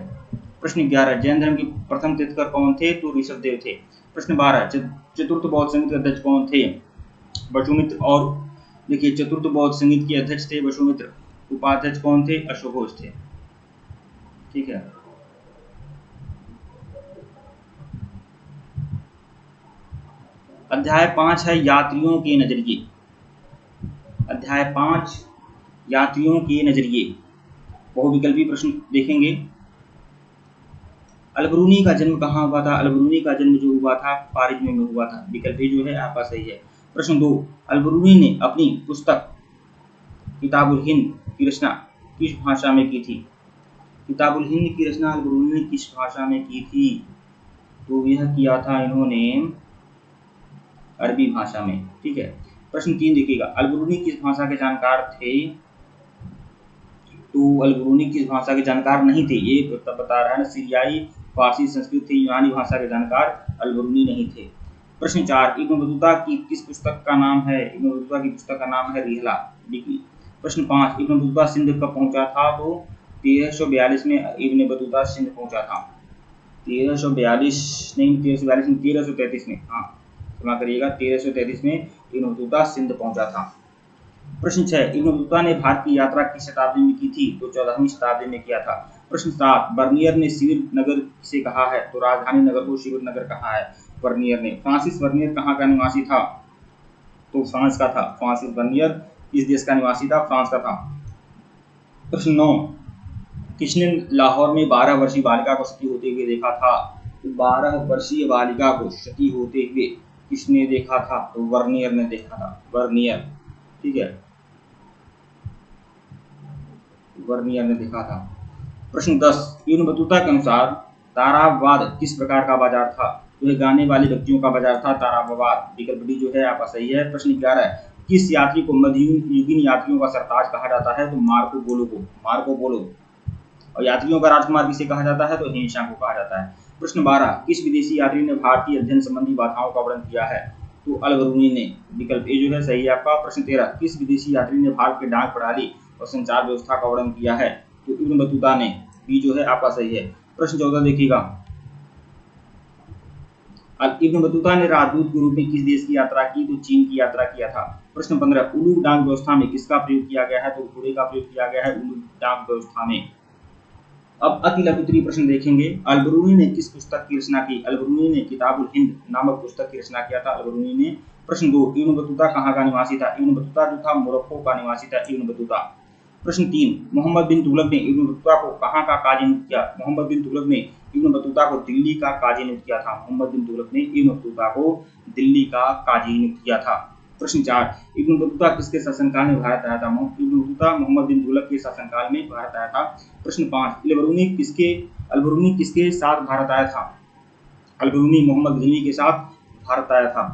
प्रश्न 11 जैन धर्म के प्रथम तीर्थंकर कौन थे? तो ऋषभदेव थे। प्रश्न 12 चतुर्थ बौद्ध संगीत के अध्यक्ष कौन थे? वसुमित्र। और देखिए चतुर्थ बौद्ध संगीत के अध्यक्ष थे वसुमित्र। उपाध्यक्ष कौन थे? अशोघोष थे। ठीक है। अध्याय 5 है यात्रियों के नजरिए। अध्याय 5 यात्रियों के नजरिए। बहुविकल्पी प्रश्न देखेंगे। अलबरूनी का जन्म कहाँ हुआ था? अलबरूनी का जन्म जो हुआ था पारिजमे में हुआ था। विकल्प जो है आपका सही है। प्रश्न 2 अलबरूनी ने अपनी पुस्तक किताबुल हिंद की रचना किस भाषा में की थी? किताबुल हिंद की रचना अलबरूनी ने किस भाषा में की थी? तो यह किया था इन्होंने अरबी भाषा में। ठीक है। प्रश्न 3 देखिएगा, अलबरूनी किस भाषा के जानकार थे? तो अलबरूनी किस भाषा के जानकार नहीं थे? ये बता रहा है, सीरियाई, फारसी, संस्कृत थे, यूनानी भाषा के जानकार अलबरूनी नहीं थे। प्रश्न 4 इब्न बतूता की किस पुस्तक का नाम है? इब्न बतूता की पुस्तक का नाम है रिहला। प्रश्न 5 इब्न बतूता सिंध कब पहुंचा था? तो 1342 में इब्न बतूता सिंध पहुंचा था। 1342 नहीं, 1342 में 1333 में, हाँ क्षमा करिएगा, 1333 में इब्न बतूता सिंध पहुंचा था। प्रश्न 6 इब्न बतूता ने भारत की यात्रा किस शताब्दी में की थी? तो 14वीं शताब्दी में किया था। प्रश्न 7 बर्नियर ने शिविर नगर से कहा है? तो राजधानी नगर को शिविर नगर कहा है बर्नियर ने। फ्रांसिस बर्नियर कहाँ का निवासी था? तो फ्रांस का था। फ्रांसिस बर्नियर इस देश का निवासी था, फ्रांस का था। प्रश्न 9 किसने लाहौर में 12 वर्षीय बालिका को सती होते हुए देखा था? तो 12 वर्षीय बालिका को सती होते हुए किसने देखा था? तो बर्नियर ने देखा था, बर्नियर। ठीक है, बर्नियर ने देखा था। प्रश्न 10 इब्न बतूता के अनुसार ताराबवाद किस प्रकार का बाजार था? तो यह गाने वाले व्यक्तियों का बाजार था, ताराबवाद। विकल्प डी जो है आपका सही है। प्रश्न 11 किस यात्री को मध्ययुगीन यात्रियों का सरताज कहा जाता है? तो मार्को पोलो को, मार्को पोलो। और यात्रियों का राजकुमार किसे कहा जाता है? तो हिंसा को कहा जाता है। प्रश्न 12 किस विदेशी यात्री ने भारतीय अध्ययन संबंधी बाधाओं का वर्णन किया है? तो अलबरूनी ने। विकल्प ए जो है सही है आपका। प्रश्न 13 किस विदेशी यात्री ने भारत के डाक प्रणाली और संचार व्यवस्था का वर्णन किया है? तो इब्न बतूता ने। बी जो है आपका सही है। प्रश्न 14 देखिएगा, इब्न बतूता ने राजदूत के रूप में किस देश की यात्रा की? तो चीन की यात्रा किया था। प्रश्न 15 उलू डाक व्यवस्था में किसका प्रयोग किया गया है? तो घोड़े का प्रयोग किया गया है उलू डाक व्यवस्था में। अब अति लघु उत्तरीय प्रश्न देखेंगे। अल-बरूनी ने किस पुस्तक की रचना की? अल-बरूनी ने किताबुल हिंद नामक पुस्तक की रचना किया था अल-बरूनी ने। प्रश्न 2, इब्न बतूता कहाँ का निवासी था? इब्न बतूता जो था मोरक्को का निवासी था इब्न बतूता। प्रश्न 3, मोहम्मद बिन तुगलक ने इब्न बतूता को कहाँ का काजी नियुक्त किया? मोहम्मद बिन तुगलक ने इब्न बतूता को दिल्ली का काजी नियुक्त किया था। मोहम्मद बिन तुगलक ने इब्न बतूता को दिल्ली का काजी नियुक्त किया था। प्रश्न 4, इब्न बतूता किसके शासनकाल में भारत आया था? इब्न बतूता मोहम्मद बिन तुगलक के शासनकाल में भारत आया था। प्रश्न 5, अल-बरूनी किसके साथ भारत आया था? अल-बरूनी मोहम्मद गजनवी के साथ भारत आया था।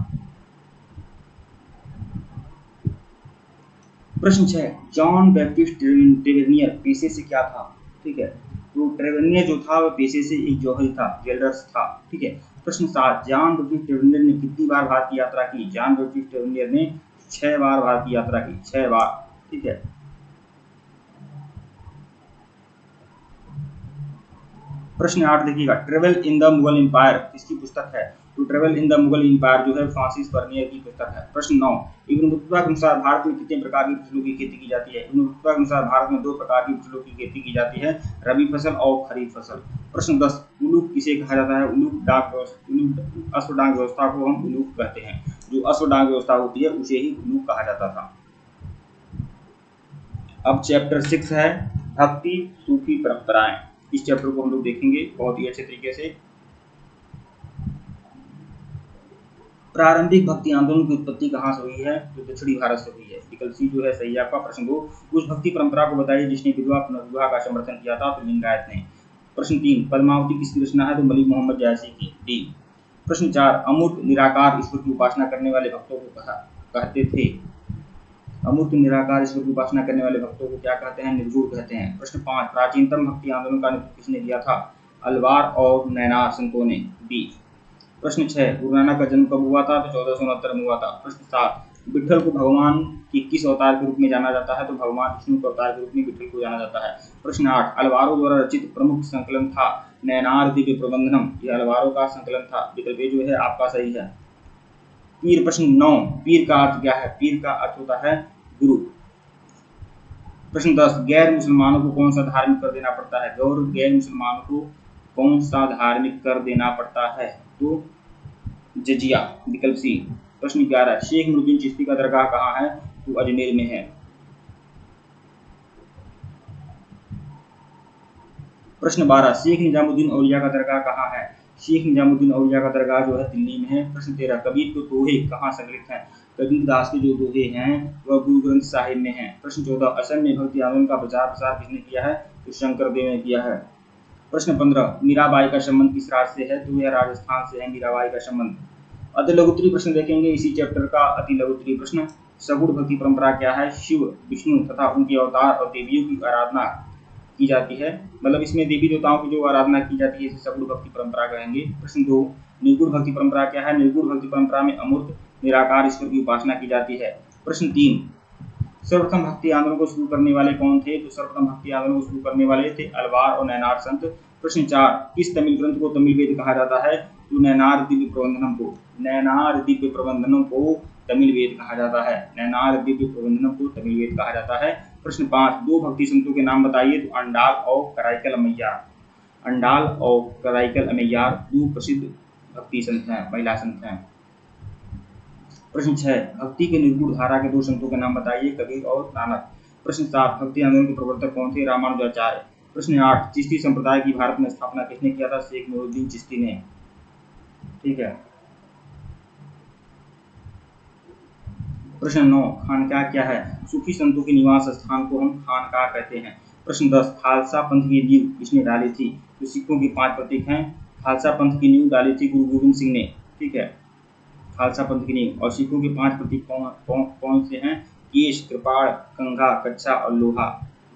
प्रश्न 6, जॉन बैप्टिस्ट ट्रेवेनियर पेशे से क्या था? ठीक है, तो ट्रेवेनियर जो था वह पेशे से एक जौहरी था, जेलर्स था। ठीक है। प्रश्न 7, जॉन बैप्टिस्ट ट्रेवेनियर ने कितनी बार भारत की यात्रा की? जॉन बैप्टिस्ट ट्रेवेनियर ने 6 बार भारत की यात्रा की, 6 बार। ठीक है। प्रश्न 8 देखिएगा, travel in the Mughal empire किसकी पुस्तक है? तो travel in the Mughal empire जो है फ्रांसिस फर्नियर की पुस्तक है। प्रश्न 9, इब्न बतूता के अनुसार भारत में कितने प्रकार की फसलों की खेती की जाती है? इब्न बतूता के अनुसार भारत में 2 प्रकार की फसलों की खेती की जाती है, रबी फसल और खरीफ फसल। प्रश्न 10, उलूक किसे कहा जाता है? अश्वडाक व्यवस्था को हम उलूक कहते हैं। जो अश्वडाक व्यवस्था होती है उसे ही उलूक कहा जाता था। अब चैप्टर 6 है भक्ति सूफी परंपराएं। इस चैप्टर को हम लोग देखेंगे बहुत ही अच्छे तरीके से। प्रारंभिक भक्ति आंदोलन की उत्पत्ति कहाँ से हुई है? तो दक्षिणी भारत से हुई है। विकल्प सी जो है सही है आपका। प्रश्न 2, उस भक्ति परंपरा को बताइए जिसने विधवा पुनर्विवाह का समर्थन किया था? तो लिंगायत ने। प्रश्न 3, पद्मावती किसकी रचना है? तो मलिक मोहम्मद जायसी की। डी। प्रश्न 4, अमूर्त निराकार ईश्वर की उपासना करने वाले भक्तों को कहते थे? अमूर्त निराकार ईश्वर की उपासना करने वाले भक्तों को क्या कहते हैं? निर्गुण कहते हैं। प्रश्न 5, प्राचीनतम भक्ति आंदोलन का नेतृत्व किसने दिया था? अलवार और नैनार संतों ने। बी। प्रश्न 6, गुरु नानक का जन्म कब हुआ था? तो 1469 में हुआ था। प्रश्न 7, विट्ठल को भगवान की किस अवतार के रूप में जाना जाता है? तो भगवान विष्णु के अवतार के रूप में विट्ठल को जाना जाता है। प्रश्न 8, अलवारों द्वारा रचित प्रमुख संकलन था नैनार दिव्य प्रबंधनम। यह अलवारों का संकलन था। विकल्प ए जो है आपका सही है। पीर। प्रश्न 9, पीर का अर्थ क्या है? पीर का अर्थ होता है गुरु। प्रश्न 10, गैर मुसलमानों को कौन सा धार्मिक कर देना पड़ता है? गैर मुसलमानों को कौन सा धार्मिक कर देना पड़ता है? तो जजिया। विकल्प सी। प्रश्न 11, शेख मुहिउद्दीन चिश्ती का दरगाह कहाँ है? तो अजमेर में है। प्रश्न 12, शेख निजामुद्दीन औलिया का दरगाह कहाँ है? शेख निजामुद्दीन औलिया का दरगाह जो है दिल्ली में है। प्रश्न 13, कबीर के दोहे कहाँ संकलित हैं? कबीर दास के जो दोहे हैं वह गुरु ग्रंथ साहिब में हैं। प्रश्न 14, असम में भक्ति आंदोलन का प्रचार प्रसार किसने किया है? तो शंकरदेव ने किया है। प्रश्न 15, मीराबाई का संबंध किस राज्य से है? तो यह राजस्थान से है मीराबाई का संबंध। अति लघु उत्तरीय प्रश्न देखेंगे इसी चैप्टर का। अति लघु उत्तरीय प्रश्न, सगुण भक्ति परंपरा क्या है? शिव, विष्णु तथा उनके अवतार और देवियों की आराधना की जाती है। मतलब इसमें देवी देवताओं की जो आराधना की जाती है इसे सगुण भक्ति परंपरा कहेंगे। प्रश्न 2, निर्गुण भक्ति परंपरा क्या है? निर्गुण भक्ति परंपरा में अमूर्त निराकार ईश्वर की उपासना की जाती है। प्रश्न 3, सर्वप्रथम भक्ति आंदोलन को शुरू करने वाले कौन थे? तो सर्वप्रथम भक्ति आंदोलन को शुरू करने वाले थे अलवार और नैनार संत। प्रश्न 4, किस तमिल ग्रंथ को तमिल वेद कहा जाता है? तो नैनार दिव्य प्रबंधनम को। नैनार दिव्य प्रबंधनम को तमिल वेद कहा जाता है। नैनार दिव्य प्रबंधनम को तमिल वेद कहा जाता है। प्रश्न 5, 2 भक्ति संतों के नाम बताइए? तो अंडाल और कराईकल अमैयार। अंडाल और कराईकल अमैयार 2 प्रसिद्ध भक्ति संत हैं, महिला संत हैं। प्रश्न 6, भक्ति के निर्गुण धारा के 2 संतों के नाम बताइए? कबीर और नानक। प्रश्न 7, भक्ति आंदोलन के प्रवर्तक कौन थे? रामानुजाचार्य। प्रश्न 8, चिश्ती संप्रदाय की भारत में स्थापना किसने किया था? शेख मुहिउद्दीन चिश्ती ने। ठीक है। प्रश्न 9, खानका क्या है? सूफी संतों के निवास स्थान को हम खानका कहते हैं। प्रश्न 10, खालसा पंथ की नींव किसने डाली थी? तो सिखों के 5 प्रतीक हैं। खालसा पंथ की नींव डाली थी गुरु गोविंद सिंह ने। ठीक है, खालसा पंथ की नींव। और सिखों के 5 प्रतीक कौन से हैं? केश, कृपाण, कंघा, कच्छा और लोहा,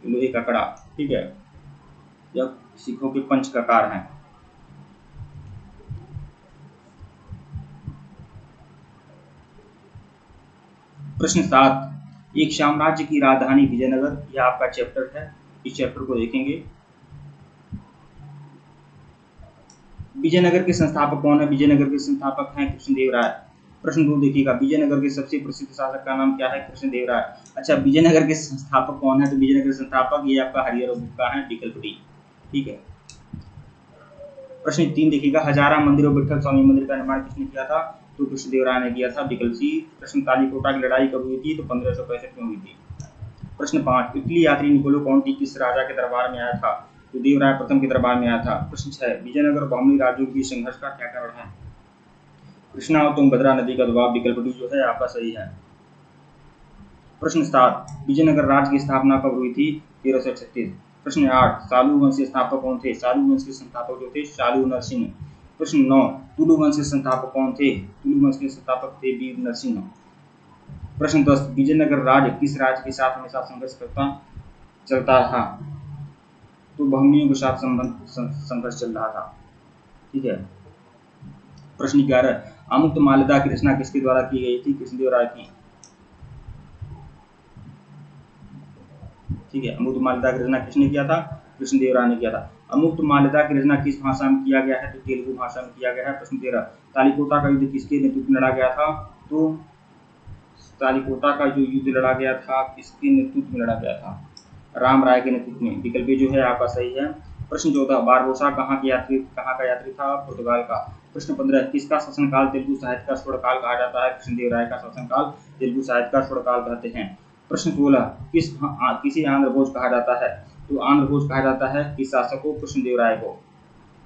लोहे का कड़ा। ठीक है, यह सिखों के 5 ककार हैं। प्रश्न 7, एक साम्राज्य की राजधानी विजयनगर, यह आपका चैप्टर है। इस चैप्टर को देखेंगे। विजयनगर के संस्थापक कौन है? विजयनगर के संस्थापक हैं कृष्णदेव राय। प्रश्न 2 देखिएगा, विजयनगर के सबसे प्रसिद्ध शासक का नाम क्या है? कृष्णदेव राय। अच्छा, विजयनगर के संस्थापक कौन है? तो विजयनगर के संस्थापक ये आपका हरिहर बुक्का है। विकल्प डी। ठीक है। प्रश्न 3 देखिएगा, हजारा मंदिर और विठल स्वामी मंदिर का निर्माण किसने किया था? तो कृष्णदेव राय ने किया था। विकल्प सी। प्रश्न तालीकोटा की लड़ाई कब हुई थी? तो 1565 में हुई थी। प्रश्न 5, इटली यात्री निकोलो कॉन्टी किस राजा के दरबार में आया था? तो देवराय प्रथम के दरबार में आया था। प्रश्न 6, विजयनगर बहमनी राज्यों के बीच संघर्ष का क्या कारण है? कृष्णा और तुंगभद्रा नदी का दबाव। विकल्प डी जो है आपका सही है। प्रश्न 7, विजयनगर राज्य की स्थापना कब हुई थी? 1336। प्रश्न 8, सालू वंश के स्थापक कौन थे? सालू वंश के संस्थापक जो थे शालू नरसिंह। प्रश्न 9, तुलु वंश के संस्थापक कौन थे? तुलु वंश के संस्थापक थे वीर नरसिंह। प्रश्न 10, विजयनगर राज्य किस राज्य के साथ हमेशा संघर्ष चलता रहा? तो बहमनियों के साथ संघर्ष चल रहा था। ठीक है। प्रश्न 11, अमुक्त माल्यदा की रचना किसके द्वारा की गई थी? कृष्णदेव राय की। ठीक है, अमुक्त माल्यदा की रचना किसने किया था? कृष्णदेव राय ने किया था। अमुक्त माल्यदा की रचना किस भाषा में किया गया है? तो तेलुगु भाषा में किया गया है। प्रश्न 13, तालीकोटा का युद्ध किसके नेतृत्व में लड़ा गया था? तो तालीकोटा का जो युद्ध लड़ा गया था किसके नेतृत्व में लड़ा गया था? राम राय के नेतृत्व में। विकल्प जो है आपका सही है। प्रश्न 14, बारबोसा कहाँ का यात्री था? पुर्तगाल का। प्रश्न 15, किसका शासनकाल तेलुगु साहित्य का स्वर्णकाल कहा जाता है? कृष्णदेव राय का शासनकाल तेलुगु साहित्य का स्वर्णकाल कहते हैं। प्रश्न 16, किसे आंध्र भोज कहा जाता है? तो आंध्र भोज कहा जाता है किस शासक को? कृष्णदेव राय को।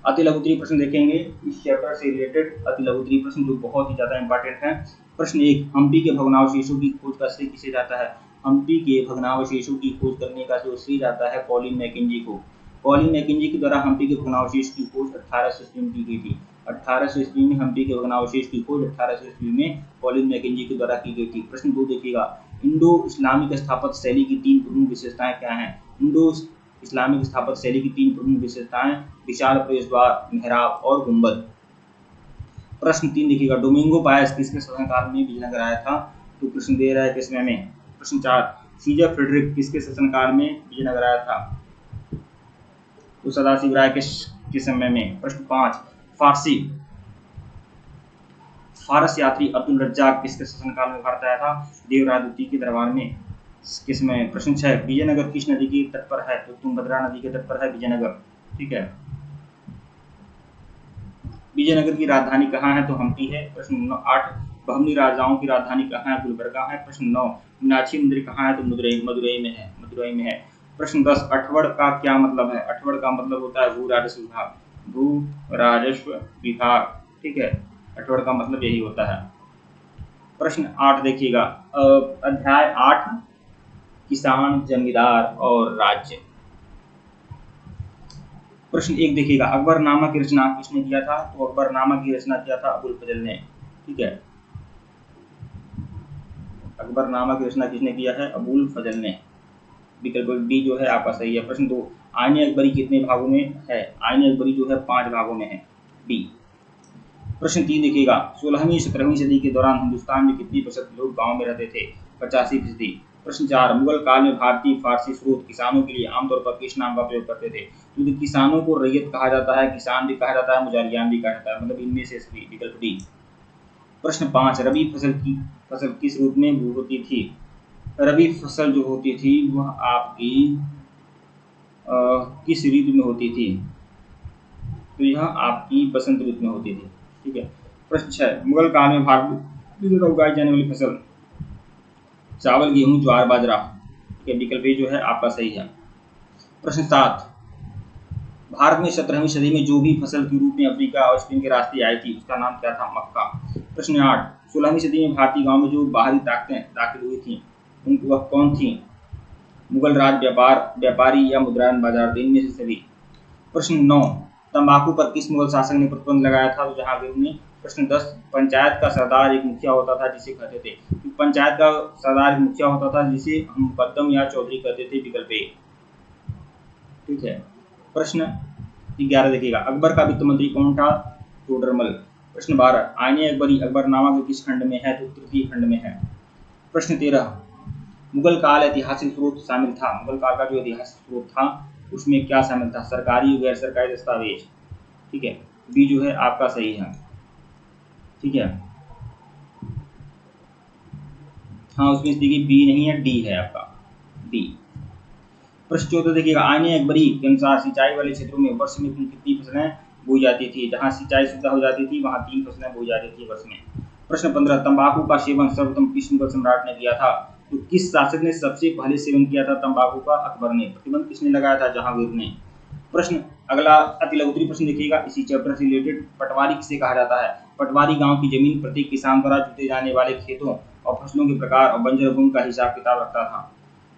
अति लघुत्तरीय प्रश्न देखेंगे इस चैप्टर से रिलेटेड। अति लघुत्तरीय प्रश्न जो बहुत ही ज्यादा इंपॉर्टेंट है। प्रश्न 1, हम्पी के भग्नावशेषों की खोज का श्रेय किसे जाता है? हम्पी के भग्नावशेषों की खोज करने का जो श्रेय जाता है कॉलिन मैकेंजी को। कॉलिन मैकेंजी के द्वारा हम्पी के भग्नावशेष की खोज 1800 ईस्वी में की गई थी। 1800 ईस्वी में हम्पी के भग्नावशेष की खोज 1800 ईस्वी में कॉलिन मैकेंजी के द्वारा की गई थी। प्रश्न 2 देखिएगा, इंडो इस्लामिक स्थापत्य शैली की 3 प्रमुख विशेषताएं क्या हैं? इंडो इस्लामिक स्थापत्य शैली की 3 प्रमुख विशेषताएं, विशाल प्रवेश द्वार, मेहराब और गुंबद। प्रश्न 3 देखिएगा, डोमिंगो पायस किसके शासनकाल में विजयनगर आया था? तो कृष्णदेव राय के समय में। प्रश्न 4, सीजर फ्रेडरिक किसके शासनकाल में विजयनगर आया था? तो सदाशिव राय के समय में। प्रश्न 5, फारस यात्री अब्दुल रज्जाक किसके शासनकाल में भारत आया था? देवराय द्वितीय के दरबार में किस में। प्रश्न 6, विजयनगर किस नदी के तट पर है? तो तुंगभद्रा नदी के तट पर है विजयनगर। ठीक है। विजयनगर की राजधानी कहाँ है? तो हम्पी है। प्रश्न 8, बहमनी राजाओं की राजधानी कहाँ है? गुलबर्गा है। प्रश्न 9, मीनाक्षी मंदिर कहाँ है? तो मदुरई में है। प्रश्न 10, अठवड़ का क्या मतलब है? अठवड़ का मतलब होता है भू राजस्व विभाग। भू राजस्व विभाग। ठीक है, अठवड़ का मतलब यही होता है। प्रश्न 8 देखिएगा, अध्याय 8, किसान, जमींदार और राज्य। प्रश्न 1 देखिएगा, अकबरनामा की रचना किसने किया था? तो अकबरनामा की रचना किया था अबुल फजल ने। ठीक है, अकबरनामा की रचना किसने किया है? अबुल फजल ने। विकल्प डी जो है आपका सही है। प्रश्न 2, आईने अकबरी कितने भागों में है? आईने अकबरी जो है 5 भागों में है। डी। प्रश्न 3 देखिएगा, 16वीं 17वीं सदी के दौरान हिंदुस्तान में कितनी प्रतिशत लोग गांव में रहते थे? 85%। प्रश्न 4, मुगल काल में भारतीय फारसी स्रोत किसानों के लिए आमतौर पर किस नाम का प्रयोग करते थे? तो किसानों को रैयत कहा जाता है, किसान भी कहा जाता है, मुजारियान भी कहा जाता है, मतलब इनमें से सभी। विकल्प डी। प्रश्न 5, रबी फसल किस रूप में होती थी? रबी फसल जो होती थी वह आपकी किस ऋतु में होती थी? तो यह आपकी बसंत ऋतु में होती थी। ठीक है। प्रश्न 6, मुगल काल में भारत में उगाई जाने वाली फसल चावल, गेहूं, ज्वार, बाजरा। ठीक है, विकल्प जो है आपका सही है। प्रश्न 7, भारत में 17वीं सदी में जो भी फसल के रूप में अफ्रीका और स्पेन के रास्ते आई थी उसका नाम क्या था? मक्का। प्रश्न 8, 16वीं सदी में भारतीय गांव में जो बाहरी ताकतें दाखिल हुई थी उनकी वह कौन थी? मुगल राज, व्यापारी या मुद्रायन बाजार, इनमें से सभी। प्रश्न 9, तंबाकू पर किस मुगल शासक ने प्रतिबंध लगाया था? तो जहांगीर ने। प्रश्न 10, पंचायत का सरदार एक मुखिया होता था जिसे कहते थे? पंचायत का सरदार एक मुखिया होता था जिसे हम मुकद्दम या चौधरी कहते थे। विकल्प ए। ठीक है। प्रश्न 11 देखिएगा, अकबर का वित्त मंत्री कौन था? टोडरमल। प्रश्न 12, आईने अकबरी अकबरनामा के किस खंड में है? तो तृतीय खंड में है। प्रश्न 13, मुगल काल ऐतिहासिक स्रोत शामिल था। मुगल काल का जो ऐतिहासिक स्रोत था उसमें क्या शामिल था? सरकारी गैर सरकारी दस्तावेज। ठीक है, बी जो है आपका सही है। ठीक है, हाँ उसमें देखिए बी नहीं है, डी है आपका, डी। प्रश्न 14 देखिएगा, आईने अकबरी के अनुसार सिंचाई वाले क्षेत्रों में वर्ष में कुल कितनी फसलें बोई जाती थी? जहां सिंचाई सुविधा हो जाती थी वहां 3 फसलें बोई जाती थी वर्ष में। प्रश्न 15, तंबाकू का सेवन सर्वप्रथम किस मुगल सम्राट ने किया था? तो किस शासक ने सबसे पहले सेवन किया था तंबाकू का? अकबर ने। प्रतिबंध किसने लगाया था? जहांगीर ने। प्रश्न अगला अति लघु उत्तरीय प्रश्न देखिएगा, इसी चैप्टर से रिलेटेड, पटवारी किसे कहा जाता है? पटवारी गांव की जमीन प्रत्येक किसान द्वारा जोते जाने वाले खेतों और फसलों के प्रकार और बंजर भूमि का हिसाब किताब रखता था।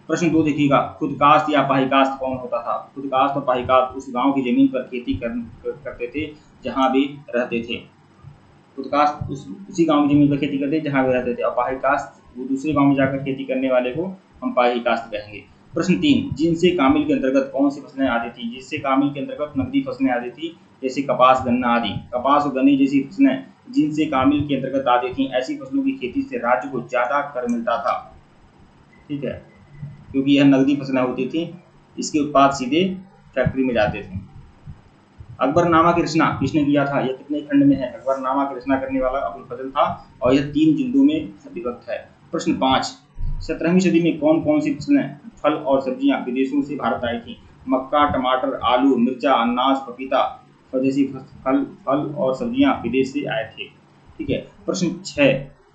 प्रश्न 2 देखिएगा, खुदकास्ट या पाहीकास्ट कौन होता था? खुदकास्ट और पाहीकास्ट उस गांव की जमीन पर खेती करते थे जहां वे रहते थे। खुदकास्ट उसी गांव की जमीन पर खेती करते जहां वे रहते थे, और पाहीकास्ट वो दूसरे गांव में जाकर खेती करने वाले को हम पाहीकास्ट कहेंगे। प्रश्न 3, जिनसे कामिल के अंतर्गत कौन सी फसलें आती थी? जिससे कामिल के अंतर्गत नकदी फसलें आती थी, जैसे कपास, गन्ना आदि। कपास और गन्ने जैसी फसलें जिनसे कामिल के अंतर्गत आती थी, ऐसी फसलों की खेती से राज्य को ज्यादा कर मिलता था। ठीक है, क्योंकि यह नकदी फसलें होती थी, इसके उत्पाद सीधे फैक्ट्री में जाते थे। अकबरनामा की रचना किसने किया था? यह कितने खंड में है? अकबरनामा की रचना करने वाला अबुल फजल था और यह 3 जिल्दों में विभक्त है। प्रश्न 5, 17वीं सदी में कौन कौन सी फसलें, फल और सब्जियां विदेशों से भारत आई थी? मक्का, टमाटर, आलू, मिर्चा, अनाज, पपीता जैसी फल और सब्जियां विदेश से आए थे। ठीक है। प्रश्न 6,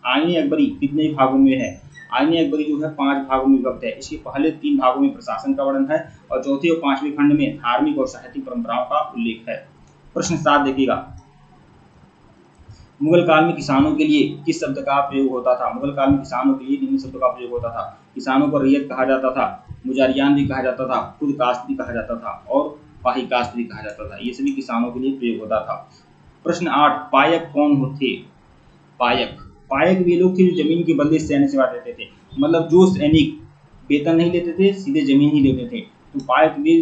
आईने अकबरी कितने भागों में है? आईने अकबरी जो है 5 भागों में विभक्त है। इसके पहले 3 भागों में प्रशासन का वर्णन है और चौथे और 5वें खंड में धार्मिक और साहित्यिक परंपराओं का उल्लेख है। प्रश्न 7 देखिएगा, मुगल काल में किसानों के लिए किस शब्द का प्रयोग होता था? मुगल काल में किसानों के लिए निम्न शब्द का प्रयोग होता था। किसानों को रैयत कहा जाता था, मुजारियान भी कहा जाता था, खुद कास्ट भी कहा जाता था और पाही कास्ट भी कहा जाता था। ये सभी किसानों के लिए प्रयोग होता था। प्रश्न 8, पायक कौन थे? पायक वे लोग थे जो जमीन के बदले सैन्य सेवा देते थे। मतलब जो सैनिक वेतन नहीं लेते थे, सीधे जमीन ही लेते थे, तो पायक वे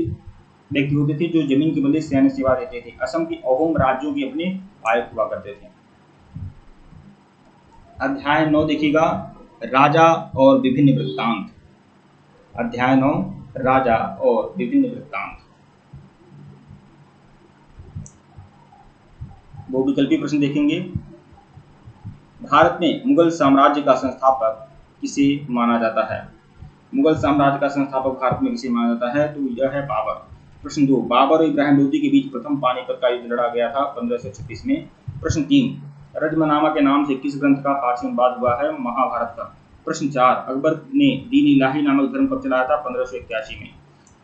व्यक्ति होते थे जो जमीन के बदले सैन्य सेवा देते थे। असम के अहोम राज्यों के अपने पायक हुआ करते थे। अध्याय 9 देखिएगा, राजा और विभिन्न वृत्तांत। अध्याय 9, राजा और विभिन्न वृत्तांत। बहुविकल्पी प्रश्न देखेंगे। भारत में मुगल साम्राज्य का संस्थापक किसे माना जाता है? मुगल साम्राज्य का संस्थापक भारत में किसे माना जाता है? तो यह है बाबर। प्रश्न 2, बाबर और इब्राहिम लोदी के बीच प्रथम पानीपत का युद्ध लड़ा गया था 1536 में। प्रश्न 3, रजमनामा के नाम से किस ग्रंथ का फारसी अनुवाद हुआ है? महाभारत का। प्रश्न 4, अकबर ने दीन इलाही नामक धर्म कब चलाया था? 1581 में।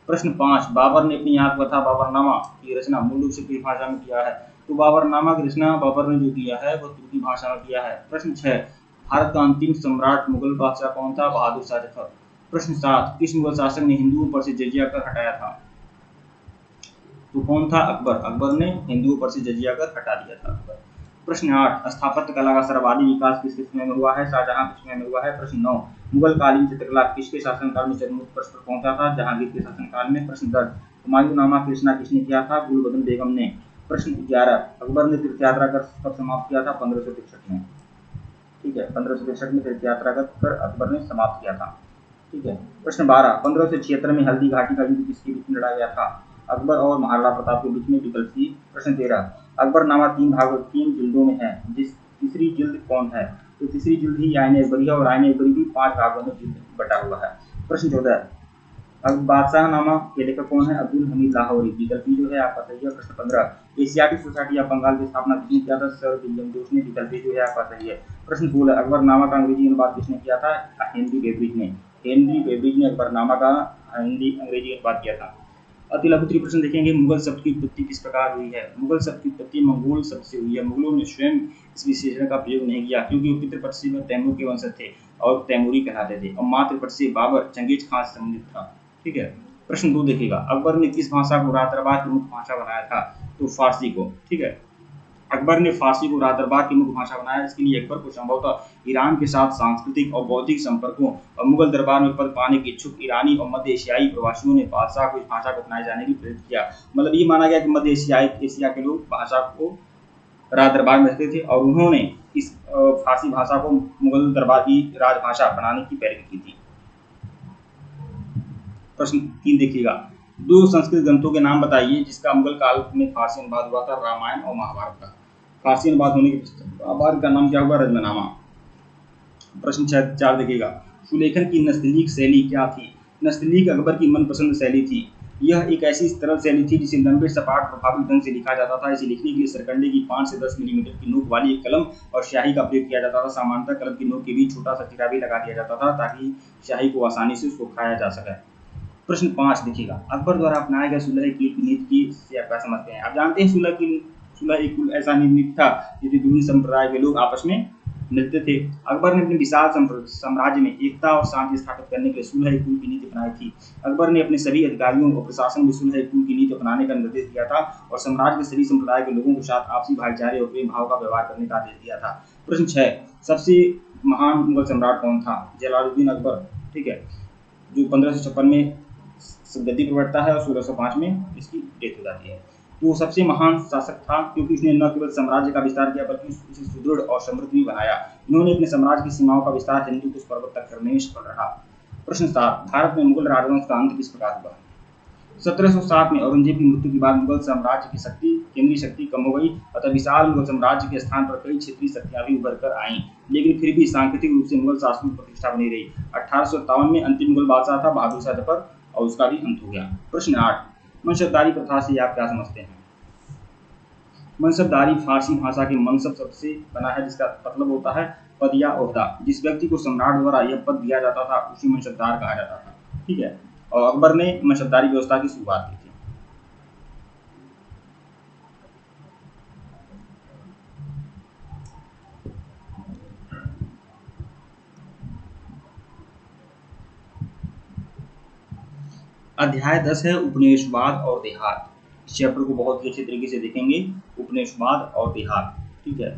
प्रश्न 5, बाबर ने अपनी आत्मकथा बाबरनामा की रचना मूल रूप से किस भाषा में किया है? तो बाबरनामा की रचना बाबर ने जो किया है वह तुर्की भाषा में किया है। प्रश्न 6, भारत का अंतिम सम्राट मुगल बादशाह कौन था? बहादुर शाह जफर। प्रश्न 7, किस मुगल शासक ने हिंदुओं पर से जजिया कर हटाया था? तो कौन था? अकबर। अकबर ने हिंदुओं पर से जजिया कर हटा दिया था। अकबर। प्रश्न 8, स्थापत्य कला का सर्वाधिक विकास किसके समय में हुआ है? शाहजहां के समय में हुआ है। प्रश्न 9, मुगल कालीन चित्रकला किसके शासनकाल में चरमोत्कर्ष पर पहुंचा था? जहांगीर के शासनकाल में। प्रश्न 10, हुमायूंनामा की रचना किसने किया था? गुलबदन बेगम ने। प्रश्न 11, अकबर ने तीर्थ यात्रा कर कब समाप्त किया था? 1563 में। ठीक है, 1563 में तीर्थ यात्रा कर अकबर ने समाप्त किया था। ठीक है। प्रश्न 12, 1576 में हल्दी घाटी का युद्ध किसके बीच में लड़ा गया था? अकबर और महाराणा प्रताप के बीच में। विकल्प सी। प्रश्न 13, अकबरनामा 3 जिल्दों में है, जिस तीसरी जिल्द कौन है? तो तीसरी जिल्द ही आईने अकबरी है और आईने अकबरी भी 5 भागों में जिल्द बटा हुआ है। प्रश्न 14, बादशाहनामा के लेखक कौन है? अब्दुल हमीद लाहौरी। विकल्प जो है आपका सही है। प्रश्न 15, एशियाटिक सोसाइटी ऑफ बंगाल की स्थापना किसने किया था? सर विलियम जोश ने। विकल्प जो है आपका सही है। प्रश्न 16, अकबरनामा का अंग्रेजी अनुवाद किसने किया था? हेनरी बेब्रिज ने। हेनरी बेब्रिज ने अकबरनामा का हिंदी अंग्रेजी अनुवाद किया था। अति लघु उत्तरीय प्रश्न देखेंगे, मुगल शब्द की उत्पत्ति किस प्रकार हुई है? मुगल शब्द की उत्पत्ति मंगोल शब्द से हुई है। मुगलों ने स्वयं इस विशेषण का प्रयोग नहीं किया, क्योंकि वो पितृपक्ष से तैमूर के वंशज थे और तैमूरी कहलाते थे, और मातृपक्ष से बाबर चंगेज खान से संबंधित था। ठीक है। प्रश्न 2 देखिएगा, अकबर ने किस भाषा को राज दरबार की मुख्य भाषा बनाया था? तो फारसी को। ठीक है, अकबर ने फारसी को राज दरबार की मुख्य भाषा बनाया। इसके लिए अकबर को संभवतः ईरान के साथ सांस्कृतिक और बौद्धिक संपर्कों और मुगल दरबार में पद पाने के इच्छुक ईरानी और मध्य एशियाई प्रवासियों ने बादशाह को इस भाषा को अपनाए जाने की प्रेरित किया। मतलब ये माना गया कि मध्य एशिया के लोग भाषा को राज दरबार में रहते थे और उन्होंने इस फारसी भाषा को मुगल दरबार की राजभाषा बनाने की पैरवी की थी। प्रश्न 3 देखिएगा, 2 संस्कृत ग्रंथों के नाम बताइए जिसका मुगल काल में फारसी अनुवाद हुआ था? रामायण और महाभारत का। फारसी अनुवाद होने के पश्चात महाभारत का नाम क्या हुआ? रजमनामा। प्रश्न 4 देखिएगा, सुलेखन की नस्तलीक शैली क्या थी? नस्तलीक अकबर की मनपसंद शैली थी। यह एक ऐसी सरल शैली थी जिसे लंबे, सपाट, प्रभावी ढंग से लिखा जाता था। इसे लिखने के लिए सरकंडे की 5 से 10 मिलीमीटर की नोक वाली एक कलम और स्याही का प्रयोग किया जाता था। सामान्यतः कलम की नोक के बीच छोटा सा चिरा भी लगा दिया जाता था ताकि स्याही को आसानी से उसको खाया जा सके। प्रश्न 5 देखिएगा, अकबर द्वारा अपनाया गया सुलह की नीति की से आप क्या समझते हैं? आप जानते हैं सुलह एक ऐसा नीति था जिसमें विभिन्न संप्रदाय के लोग आपस में मिलते थे। अकबर ने अपने विशाल साम्राज्य में एकता और शांति स्थापित करने के लिए सुलह की नीति अपनाई थी। अकबर ने अपने सभी अधिकारियों और प्रशासन में सुलह की नीति अपनाने का निर्देश दिया था और साम्राज्य के सभी संप्रदाय के लोगों के साथ आपसी भाईचारे और प्रेम भाव का व्यवहार करने का आदेश दिया था। प्रश्न 6, सबसे महान मुगल सम्राट कौन था? जलालुद्दीन अकबर, ठीक है, जो 1556 में गद्दी पर बैठता है और 1605 में इसकी डेथ हो जाती है। तो वो सबसे महान शासक था क्योंकि उसने न केवल साम्राज्य का विस्तार किया बल्कि उसे सुदृढ़ और समृद्ध भी बनाया। इन्होंने अपने साम्राज्य की सीमाओं का विस्तार हिंदुकुश पर्वत तक करने में सफल रहा। प्रश्न 7, भारत में मुगल राजवंश का अंत किस प्रकार हुआ? 1707 में औरंगजेब की मृत्यु के बाद मुगल साम्राज्य की केंद्रीय शक्ति कम हो गई, अतः विशाल मुगल साम्राज्य के स्थान पर कई क्षेत्रीय शक्तियां भी उभर कर आईं, लेकिन फिर भी सांकेतिक रूप से मुगल शासन की प्रतिष्ठा बनी रही। 1857 में अंतिम मुगल बादशाह था बहादुर शाह जफर और उसका भी अंत हो गया। प्रश्न 8, मनसबदारी प्रथा से आप क्या समझते हैं? मनसबदारी फारसी भाषा के मनसब शब्द से बना है जिसका मतलब होता है पद या ओहदा। जिस व्यक्ति को सम्राट द्वारा यह पद दिया जाता था उसे मनसबदार कहा जाता था, ठीक है। और अकबर ने मनसबदारी व्यवस्था की शुरुआत की थी। अध्याय 10 है उपनिवेशवाद और देहात। इस चैप्टर को बहुत ही अच्छे तरीके से देखेंगे, उपनिवेशवाद और देहात, ठीक है।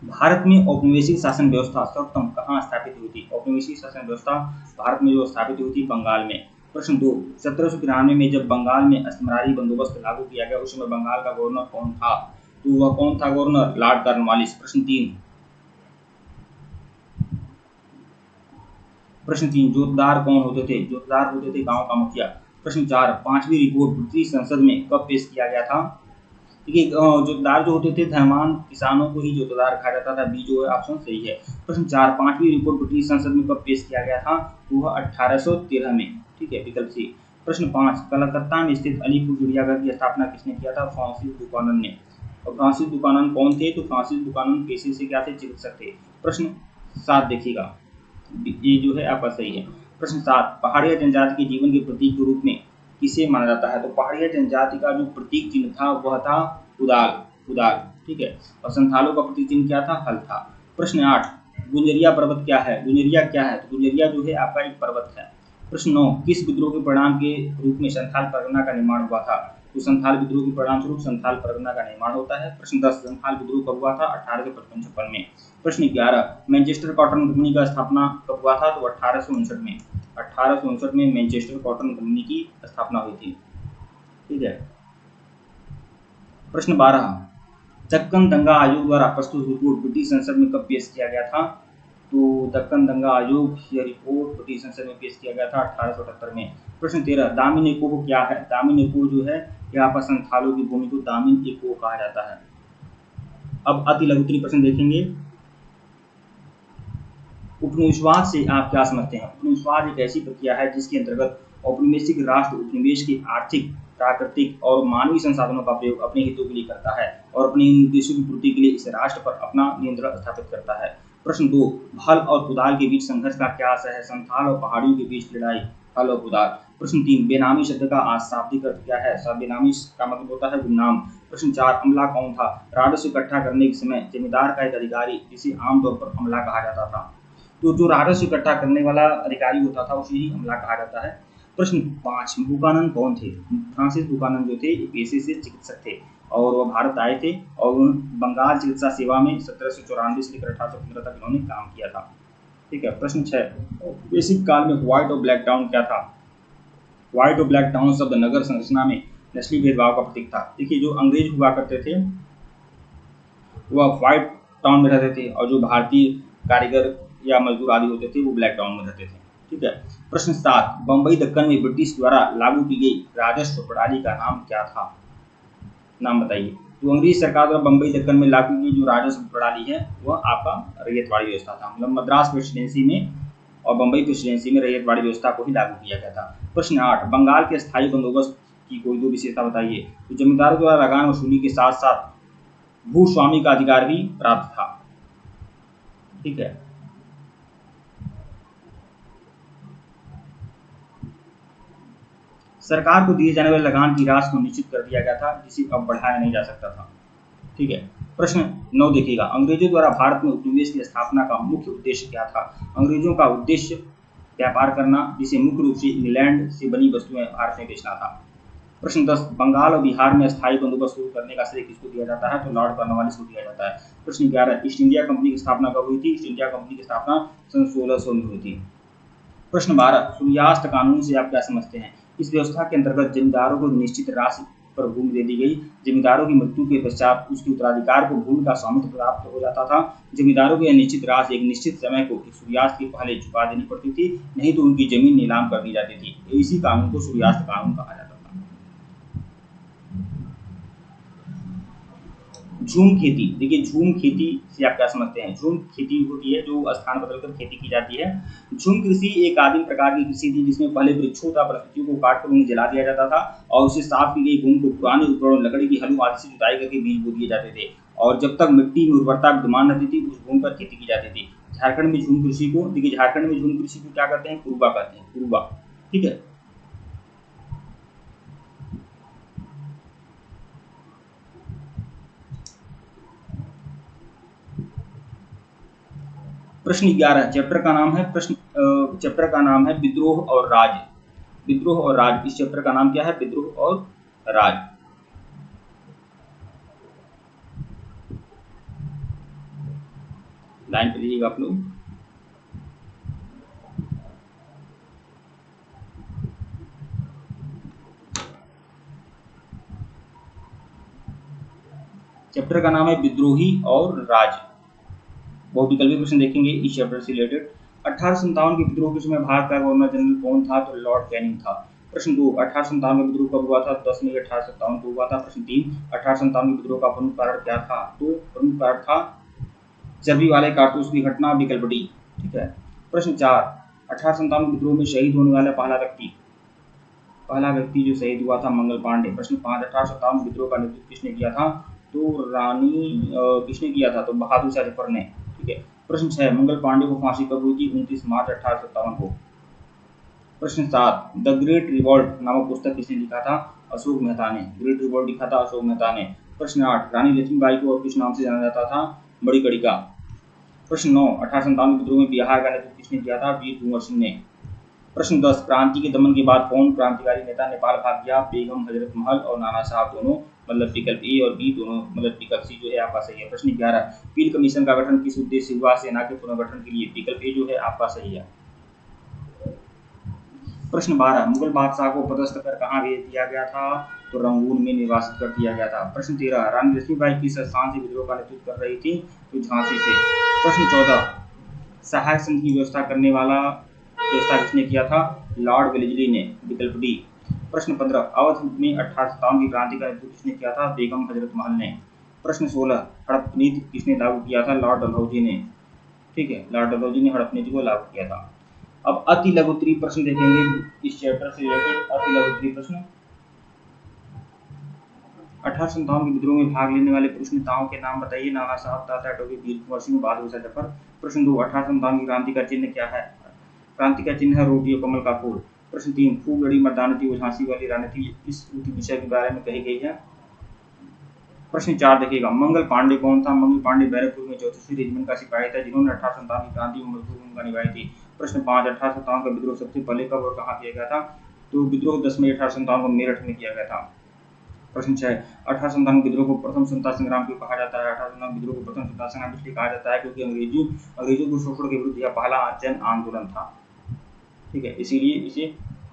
भारत में औपनिवेशिक शासन व्यवस्था सर्वप्रथम कहाँ स्थापित हुई थी? औपनिवेशिक शासन व्यवस्था भारत में जो स्थापित हुई थी बंगाल में। प्रश्न 2, 1793 में जब बंगाल में अस्तमरारी बंदोबस्त लागू किया गया उस समय बंगाल का गवर्नर कौन था? तो वह कौन था गवर्नर? Lord Cornwallis. प्रश्न 3, जोतदार कौन होते थे? जोतदार होते थे गांव का मुखिया। प्रश्न 4, 5वीं रिपोर्ट ब्रिटिश संसद में कब पेश किया गया था? देखिए, जोतदार जो होते थे धनवान किसानों को ही जोतदार कहा जाता था। बी जो है ऑप्शन सही है। प्रश्न 4, 5वीं रिपोर्ट ब्रिटिश संसद में कब पेश किया गया था? तो वह 1813 में, ठीक है, विकल्प सी। प्रश्न 5, कलकत्ता में स्थित अलीपुर चिड़ियाघर की स्थापना किसने किया था? फ्रांसिस बुकानन ने। और फ्रांसिस बुकानन कौन थे? तो फ्रांसिस बुकानन पेशे से क्या थे? चिकित्सक थे। प्रश्न 7 देखिएगा, ये जो है आपका सही है। प्रश्न 7, पहाड़िया जनजाति के जीवन के प्रतीक के रूप में किसे माना जाता है? तो पहाड़िया जनजाति का जो प्रतीक चिन्ह था वह था कुदाल, ठीक है। और संथालों का प्रतीक चिन्ह क्या था? हल था। प्रश्न 8, गुंजरिया पर्वत क्या है? गुंजरिया क्या है? तो गुंजरिया जो है आपका एक पर्वत है। प्रश्न 9, किस विद्रोह के परिणाम के रूप में संथाल परगना का निर्माण हुआ था? तो संथाल विद्रोह के परिणाम स्वरूप संथाल परगना का निर्माण होता है। प्रश्न 10, संथाल विद्रोह कब हुआ था? 1855 में। प्रश्न 11, मैनचेस्टर कॉटन कंपनी का स्थापना कब हुआ था? तो 1859 में। 1859 में मैनचेस्टर कॉटन कंपनी की स्थापना हुई थी, ठीक है। प्रश्न 12, दक्कन दंगा आयोग द्वारा प्रस्तुत रिपोर्ट ब्रिटिश संसद में कब पेश किया गया था? तो दक्कन दंगा आयोग यह रिपोर्ट ब्रिटिश संसद में पेश किया गया था 1878 में। प्रश्न 13, दामिन एकोह क्या है? दामिन एकोह जो है यह आपका संथालों की भूमि को दामिन एकोह कहा जाता है। अब अति लघुत्तरीय प्रश्न देखेंगे। उपनिवेशवाद से आप क्या समझते हैं? उपनिवेशवाद एक ऐसी प्रक्रिया है जिसके अंतर्गत औपनिवेशिक राष्ट्र उपनिवेश के आर्थिक, प्राकृतिक और मानवीय संसाधनों का प्रयोग अपने हितों के लिए करता है और अपने उद्देश्यों की पूर्ति के लिए इस राष्ट्र पर अपना नियंत्रण स्थापित करता है। प्रश्न 2, हल और कुदाल के बीच संघर्ष का क्या असर है? संथाल और पहाड़ियों के बीच लड़ाई, हल और कुदाल। प्रश्न 3, बेनामी शब्द का शाब्दिक अर्थ क्या है? बेनामी का मतलब होता है गुमनाम। प्रश्न 4, अमला कौन था? राजस्व इकट्ठा करने के समय जमींदार का एक अधिकारी जिसे आमतौर पर अमला कहा जाता था। तो जो राजस्व इकट्ठा करने वाला अधिकारी होता था उसे ही अमला कहा जाता है। प्रश्न 5, बुकानन कौन थे? फ्रांसिस बुकानन जो थे पेशे से चिकित्सक थे और वह भारत आए थे और बंगाल चिकित्सा सेवा में 1794 से लेकर 1815 तक इन्होंने काम किया था, ठीक है। प्रश्न 6, बेसिक काल में व्हाइट और ब्लैक टाउन क्या था? व्हाइट और ब्लैक टाउन शब्द नगर संरचना में नस्लीय भेदभाव का प्रतीक था। देखिए, जो अंग्रेज हुआ करते थे वह व्हाइट टाउन में रहते थे और जो भारतीय कारीगर या मजदूर आदि होते थे वो ब्लैक टाउन में रहते थे, ठीक है। प्रश्न 7, बंबई दक्कन में ब्रिटिश द्वारा लागू की गई राजस्व प्रणाली का नाम क्या था? नाम बताइए। तो अंग्रेज सरकार द्वारा बम्बई दक्कन में लागू की जो राजस्व प्रणाली है वह आपका रैयतवाड़ी व्यवस्था था। मतलब मद्रास प्रेसिडेंसी में और बम्बई प्रेसिडेंसी में रैयतवाड़ी व्यवस्था को ही लागू किया गया था। प्रश्न 8, बंगाल के स्थायी बंदोबस्त की कोई दो विशेषता बताइए। तो जमींदारों द्वारा लगान वसूली के साथ साथ भूस्वामी का अधिकार भी प्राप्त था। ठीक है। सरकार को दिए जाने वाले लगान की राशि को निश्चित कर दिया गया था, जिसे अब बढ़ाया नहीं जा सकता था। ठीक है। प्रश्न 9 देखिएगा, अंग्रेजों द्वारा भारत में उपनिवेश की स्थापना का मुख्य उद्देश्य क्या था। अंग्रेजों का उद्देश्य व्यापार करना, जिसे मुख्य रूप से इंग्लैंड से बनी वस्तुएं भारत में बेचना था। प्रश्न 10, बंगाल और बिहार में स्थायी बंदोबस्त शुरू करने का श्रेय किसको दिया जाता है। तो लॉर्ड कॉर्नवालिस को दिया जाता है। प्रश्न 11, ईस्ट इंडिया कंपनी की स्थापना कब हुई थी। ईस्ट इंडिया कंपनी की स्थापना सन 1600 में हुई थी। प्रश्न 12, सूर्यास्त कानून से आप क्या समझते हैं। इस व्यवस्था के अंतर्गत जमींदारों को निश्चित राशि पर भूमि दे दी गई। जमींदारों की मृत्यु के पश्चात उसके उत्तराधिकार को भूमि का स्वामित्व प्राप्त हो जाता था। जमींदारों को यह निश्चित राशि एक निश्चित समय को सूर्यास्त के पहले चुका देनी पड़ती थी, नहीं तो उनकी जमीन नीलाम कर दी जाती थी। इसी कानून को सूर्यास्त कानून कहा जाता था। झूम खेती, देखिए झूम खेती से आप क्या समझते हैं। झूम खेती होती है जो स्थान बदलकर खेती की जाती है। झूम कृषि एक आदिम प्रकार की कृषि थी, जिसमें पहले वृक्षों तथा वनस्पतियों को काटकर उन्हें जला दिया जाता था और उसे साफ की गई भूमि को पुराने उपकरणों लकड़ी की हलों आदि से जुताई करके बीज बो दिए जाते थे, और जब तक मिट्टी में उर्वरता विद्यमान रहती थी उस भूमि पर खेती की जाती थी। झारखंड में झूम कृषि को, देखिए झारखंड में झूम कृषि को क्या कहते हैं, कुरुबा कहते हैं, कुरुबा। ठीक है। प्रश्न 11, चैप्टर का नाम है चैप्टर का नाम है विद्रोह और राज। विद्रोह और राज, इस चैप्टर का नाम क्या है, विद्रोह और राज। लाइन पे लीजिएगा आप लोग। चैप्टर का नाम है विद्रोही और राज। बहुविकल्पी प्रश्न देखेंगे इस चैप्टर से रिलेटेड। 1857 के विद्रोह के समय भारत का गवर्नर जनरल कौन था। तो लॉर्ड कैनिंग था। प्रश्न 2, 1857 का विद्रोह कब हुआ था। 10 मई 1857 को हुआ था। प्रश्न 3, 1857 के विद्रोह का प्रमुख कारण क्या था। तो प्रमुख कारण था चर्बी वाले कारतूस की घटना, विकल्प डी। ठीक है। प्रश्न 4, 1857 विद्रोह में शहीद होने वाला पहला व्यक्ति जो शहीद हुआ था मंगल पांडे। प्रश्न 5, 1857 विद्रोह का नेतृत्व किसने किया था। तो रानी किसने किया था। तो बहादुर शाह जफर ने। ठीक है। प्रश्न 6, मंगल पांडे को फांसी कब हुई थी। 29 मार्च 1857 को। प्रश्न 7, द ग्रेट रिवॉल्ट नामक पुस्तक किसने लिखा था। अशोक मेहता ने। ग्रेट रिवॉल्ट लिखा था अशोक मेहता ने। प्रश्न 8, रानी लक्ष्मीबाई को और किस नाम से जाना जाता था। बड़ी कड़िका। प्रश्न 9, 1857 विद्रोह में बिहार का नेतृत्व किसने किया था। वीर कुंवर सिंह ने। प्रश्न 10, क्रांति के दमन के बाद कौन क्रांतिकारी नेता नेपाल भाग गया। बेगम हजरत महल और नाना साहब दोनों, मतलब विकल्प ए और बी दोनों, मतलब विकल्प सी जो है आपका सही है। प्रश्न 11, पील कमीशन का गठन किस उद्देश्य से हुआ। सेना के पुनर्गठन के लिए। विकल्प ए जो है आपका सही है। प्रश्न 12, मुगल बादशाह को पदस्थ कर कहाँ भेज दिया गया था। तो रंगून में निर्वासित कर दिया गया था। प्रश्न 13, रानी लक्ष्मीबाई किस स्थान से विद्रोह का नेतृत्व कर रही थी। तो झांसी से। प्रश्न 14, सहायक संघ की व्यवस्था किसने किया था। लॉर्ड वेलेस्ली ने। विकल्प डी। प्रश्न 15, अवध में 1857 की क्रांति का नेतृत्व किसने किया था। बेगम हजरत महल ने। प्रश्न 16, हड़प नीति किसने लागू किया था। लॉर्ड डलहौजी ने। ठीक है, लॉर्ड डलहौजी ने हड़प नीति को लागू किया था। अब अति लघु उत्तरीय प्रश्न देखेंगे इस चैप्टर से रिलेटेड। अति लघु उत्तरीय प्रश्न, 1857 के विद्रोह में भाग लेने वाले पुरुष नेताओं के नाम बताइए। नाना साहब, तात्या टोपे, वीर कुंवर सिंह, बहादुर शाह जफर। प्रश्न 2, 1857 की क्रांति का चिन्ह क्या है। क्रांति का चिन्ह है रोटी और कमल का फूल। प्रश्न 3, खूब लड़ी मर्दानी थी वो झांसी वाली रानी थी, इस विषय के बारे में कही गई है। प्रश्न 4 देखिएगा, मंगल पांडे कौन था। मंगल पांडे बैरकपुर में 34वीं रेजिमेंट का सिपाही था, जिन्होंने 1857 की क्रांति में महत्वपूर्ण भूमिका निभाई थी। प्रश्न 5, 1857 का विद्रोह सबसे पहले कब और कहाँ किया गया था। तो विद्रोह 10 मई 1857 को मेरठ में किया गया था। प्रश्न 6, 1857 विद्रोह को प्रथम स्वतंत्रता संग्राम क्यों कहा जाता है। 1857 विद्रोह को प्रथम स्वतंत्रता संग्राम इसलिए कहा जाता है क्योंकि अंग्रेजों को शोषण के विरुद्ध यह पहला जन आंदोलन था। ठीक है, इसीलिए इसे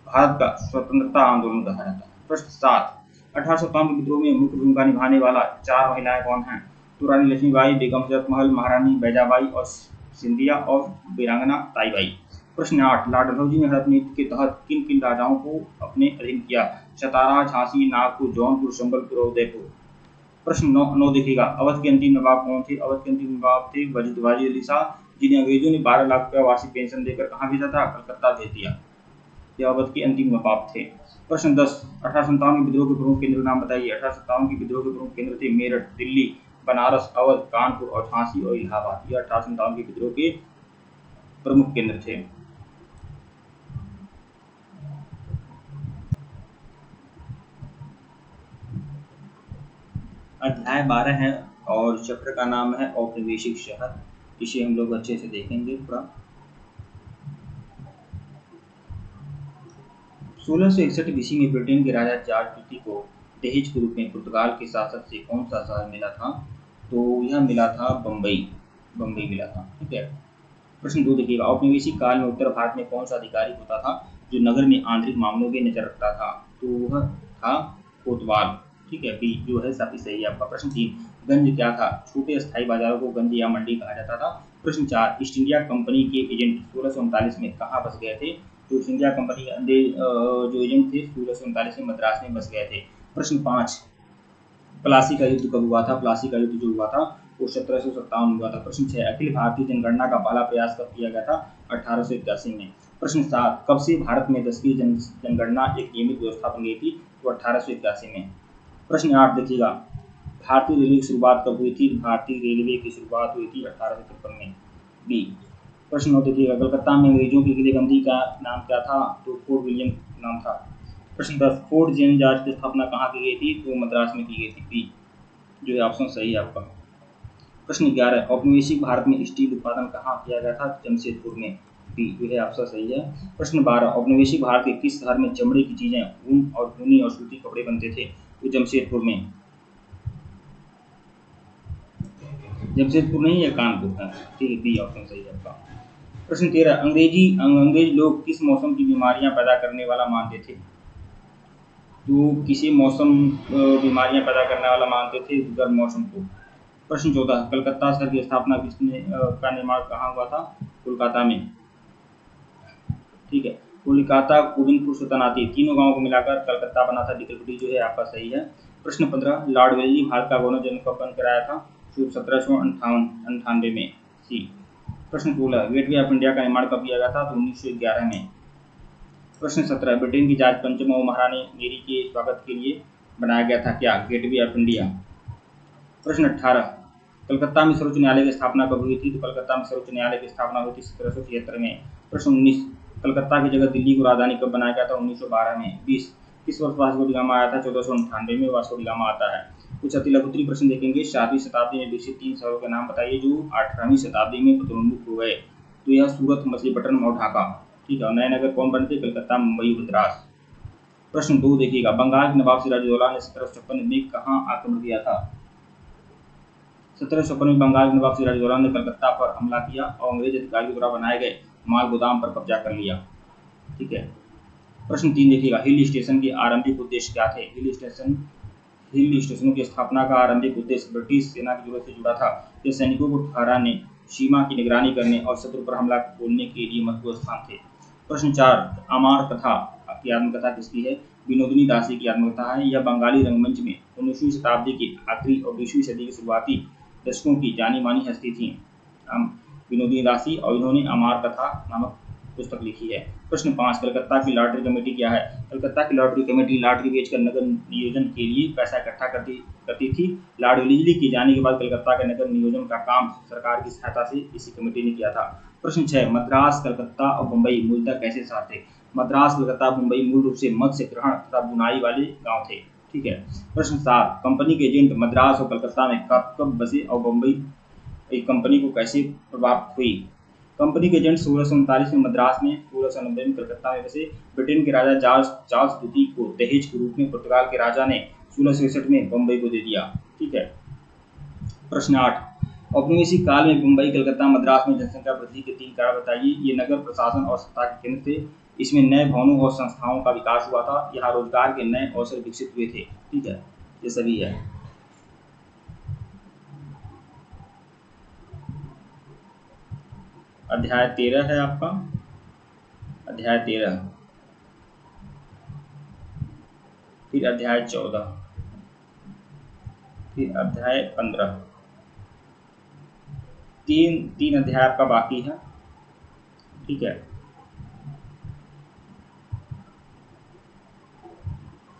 भारत का स्वतंत्रता आंदोलन कहा जाता है। प्रश्न 7, 1857 विद्रोह में मुख्य भूमिका निभाने वाला 4 महिलाएं कौन हैं। तो रानी लक्ष्मीबाई, बेगम हजरत महल, महारानी बैजाबाई और सिंधिया और वीरांगना ताईबाई। प्रश्न 8, लॉर्ड डलहौजी ने हड़प नीति के तहत किन किन राजाओं को अपने अधीन किया। सतारा, झांसी, नागपुर, जौनपुर, संबलपुर और उदयपुर। प्रश्न 9 देखिएगा, अवध के अंतिम नवाब कौन थे? अवध के अंतिम नवाब थे वाजिद अली शाह, जिन्हें अंग्रेजों ने 12 लाख रुपया वार्षिक पेंशन देकर कहाँ भेजा था? कलकत्ता भेज दिया। ये अवध के अंतिम नवाब थे। प्रश्न 10, 1857 के विद्रोह के प्रमुख केंद्र नाम बताइए। 1857 के विद्रोह के प्रमुख केंद्र थे मेरठ, दिल्ली, बनारस, अवध, कानपुर और झांसी और इलाहाबाद। ये 1857 के विद्रोह के प्रमुख केंद्र थे। अध्याय 12 है और चैप्टर का नाम है औपनिवेशिक शहर। इसे हम लोग अच्छे से देखेंगे थोड़ा। 1661 ईस्वी में ब्रिटेन के राजा जॉर्ज द्वितीय को दहेज के रूप में पुर्तगाल के शासक से कौन सा शहर मिला था? तो यह मिला था बम्बई। बम्बई मिला था। ठीक है। प्रश्न 2 देखिएगा, औपनिवेशिक काल में उत्तर भारत में कौन सा अधिकारी होता था जो नगर में आंतरिक मामलों की नजर रखता था? तो वह था कोतवाल। ठीक है, बी जो है सभी सही है आपका। प्रश्न 3, गंज क्या था? छोटे स्थायी बाजारों को गंज या मंडी कहा जाता था। प्रश्न 4, ईस्ट इंडिया कंपनी के एजेंट 1639 में कहाँ बस गए थे? तो ईस्ट इंडिया कंपनी के जो एजेंट थे 1639 में मद्रास में बस गए थे। प्रश्न 5, प्लासी का युद्ध कब हुआ था? प्लासी का युद्ध जो हुआ था वो 1757 हुआ था। प्रश्न 6, अखिल भारतीय जनगणना का पहला प्रयास कब किया गया था? 1881 में। प्रश्न 7, कब से भारत में 10वीं जनगणना एक नियमित व्यवस्था बन गई थी? तो 1881 में। प्रश्न 8 देखिएगा, भारतीय रेलवे की शुरुआत कब हुई थी? भारतीय रेलवे की शुरुआत हुई थी 1853 में। बी। प्रश्न 9 देखिएगा, कलकत्ता में अंग्रेजों की किलेबंदी का नाम क्या था? तो फोर्ट विलियम नाम था। प्रश्न 10, फोर्ट जेन जॉर्ज की स्थापना कहाँ की गई थी? तो मद्रास में की गई थी। बी जो है ऑप्शन सही है आपका। प्रश्न 11, औपनिवेशिक भारत में स्टील उत्पादन कहाँ किया गया था? जमशेदपुर में। बी जो है ऑप्शन सही है। प्रश्न 12, औपनिवेशिक भारत के किस शहर में चमड़े की चीजें ऊन और ऊनी और सूती कपड़े बनते थे? तो जमशेदपुर में। जमशेदपुर नहीं है, कानपुर है। ठीक है, बी ऑप्शन सही है आपका। प्रश्न 13, अंग्रेज लोग किस मौसम की बीमारियां पैदा करने वाला मानते थे? तो किसी मौसम बीमारियां पैदा करने वाला मानते थे? गर्म मौसम को। प्रश्न 14, कलकत्ता शहर की स्थापना किसने का निर्माण कहाँ हुआ था? कोलकाता में। ठीक है, कोलकाता, गोविंदपुर, सुल्तानाती, तीनों गांवों को मिलाकर कलकत्ता बना था। डिकलपट्टी जो है आपका सही है। प्रश्न 15, लॉर्ड वेल्ली भारत का गवर्नर जनरल कब बन कराया था? 1798 में। सी। प्रश्न 16, गेटवे ऑफ इंडिया का निर्माण कब किया गया था? तो 1911 में। प्रश्न 17, ब्रिटेन की जॉर्ज पंचम और महारानी मेरी के स्वागत के लिए बनाया गया था क्या? Gateway of India. प्रश्न 18, कलकत्ता में सर्वोच्च न्यायालय की स्थापना कब हुई थी? तो कलकत्ता में सर्वोच्च न्यायालय की स्थापना हुई थी 1773 में। प्रश्न 19, कलकत्ता की जगह दिल्ली को राजधानी कब बनाया गया था? 1912 में। 20, किस वर्ष वास्को डी गामा आया था? 1498 में वास्को डी गामा आता है। कुछ अति लघु उत्तरीय प्रश्न देखेंगे। 7वीं शताब्दी में विकसित 3 शहरों के नाम बताइए जो 18वीं शताब्दी में पतनोन्मुख हो गए। तो यह सूरत, मछलीपट्टनम और ढाका। ठीक है, नए नगर कौन बने थे? कलकत्ता, मुंबई, मद्रास। प्रश्न 2 देखिएगा, बंगाल के नवाब सिराजुद्दौला ने 1756 में कहाँ आक्रमण किया था? 1756 में बंगाल के नवाब सिराजुद्दौला ने कलकत्ता पर हमला किया और अंग्रेज अधिकारियों द्वारा बनाए गए माल गोदाम पर कब्जा कर लिया। ठीक है। प्रश्न 3 देखिएगा, हिल स्टेशन के आरंभिक उद्देश्य क्या थे? हिल स्टेशनों की स्थापना का आरंभिक उद्देश्य ब्रिटिश सेना की जरूरत से जुड़ा था। ये सैनिकों को ठहराने, सीमा की निगरानी करने और शत्रु पर हमला बोलने के लिए महत्वपूर्ण स्थान थे। प्रश्न 4, अमार कथा की आत्मकथा किसकी है? विनोदिनी दासी की आत्मकथा है। यह बंगाली रंगमंच में 19वीं शताब्दी की आखिरी और 20वीं सदी के शुरुआती दशकों की जानी मानी हस्ती थी विनोदिनी दासी, और इन्होंने अमार कथा नामक पुस्तक लिखी है। प्रश्न 5, कलकत्ता की लॉटरी कमेटी क्या है? कलकत्ता की लॉटरी कमेटी लॉटरी बेचकर नगर नियोजन के लिए पैसा इकट्ठा करती थी। लॉर्ड वेलेस्ली के जाने के बाद कलकत्ता के नगर नियोजन का काम सरकार की सहायता से इसी कमेटी ने किया था। प्रश्न 6, मद्रास, कलकत्ता और मुंबई मूलतः कैसे शहर थे? मद्रास, कलकत्ता, मुंबई मूल रूप से मत्स्य ग्रहण तथा बुनाई वाले गांव थे। ठीक है। प्रश्न 7, कंपनी के एजेंट मद्रास और कलकत्ता में कब कब बसे और मुंबई एक कंपनी को कैसे प्रभावित हुई? कंपनी के एजेंट 1639 में मद्रास में, 1690 में कलकत्ता में बसे। ब्रिटेन के राजा चार्ल्स द्वितीय को दहेज के रूप में पुर्तगाल के राजा ने 1666 में बम्बई को दे दिया। ठीक है। प्रश्न 8, औपनिवेशिक काल में मुंबई, कलकत्ता, मद्रास में जनसंख्या वृद्धि के 3 कारण बताइए। ये नगर प्रशासन और सत्ता के केंद्र थे। इसमें नए भवनों और संस्थाओं का विकास हुआ था। यहाँ रोजगार के नए अवसर विकसित हुए थे। ठीक है, ये सभी है। अध्याय 13 है आपका। अध्याय 13, फिर अध्याय 14। फिर अध्याय 15, तीन अध्याय आपका बाकी है। ठीक है,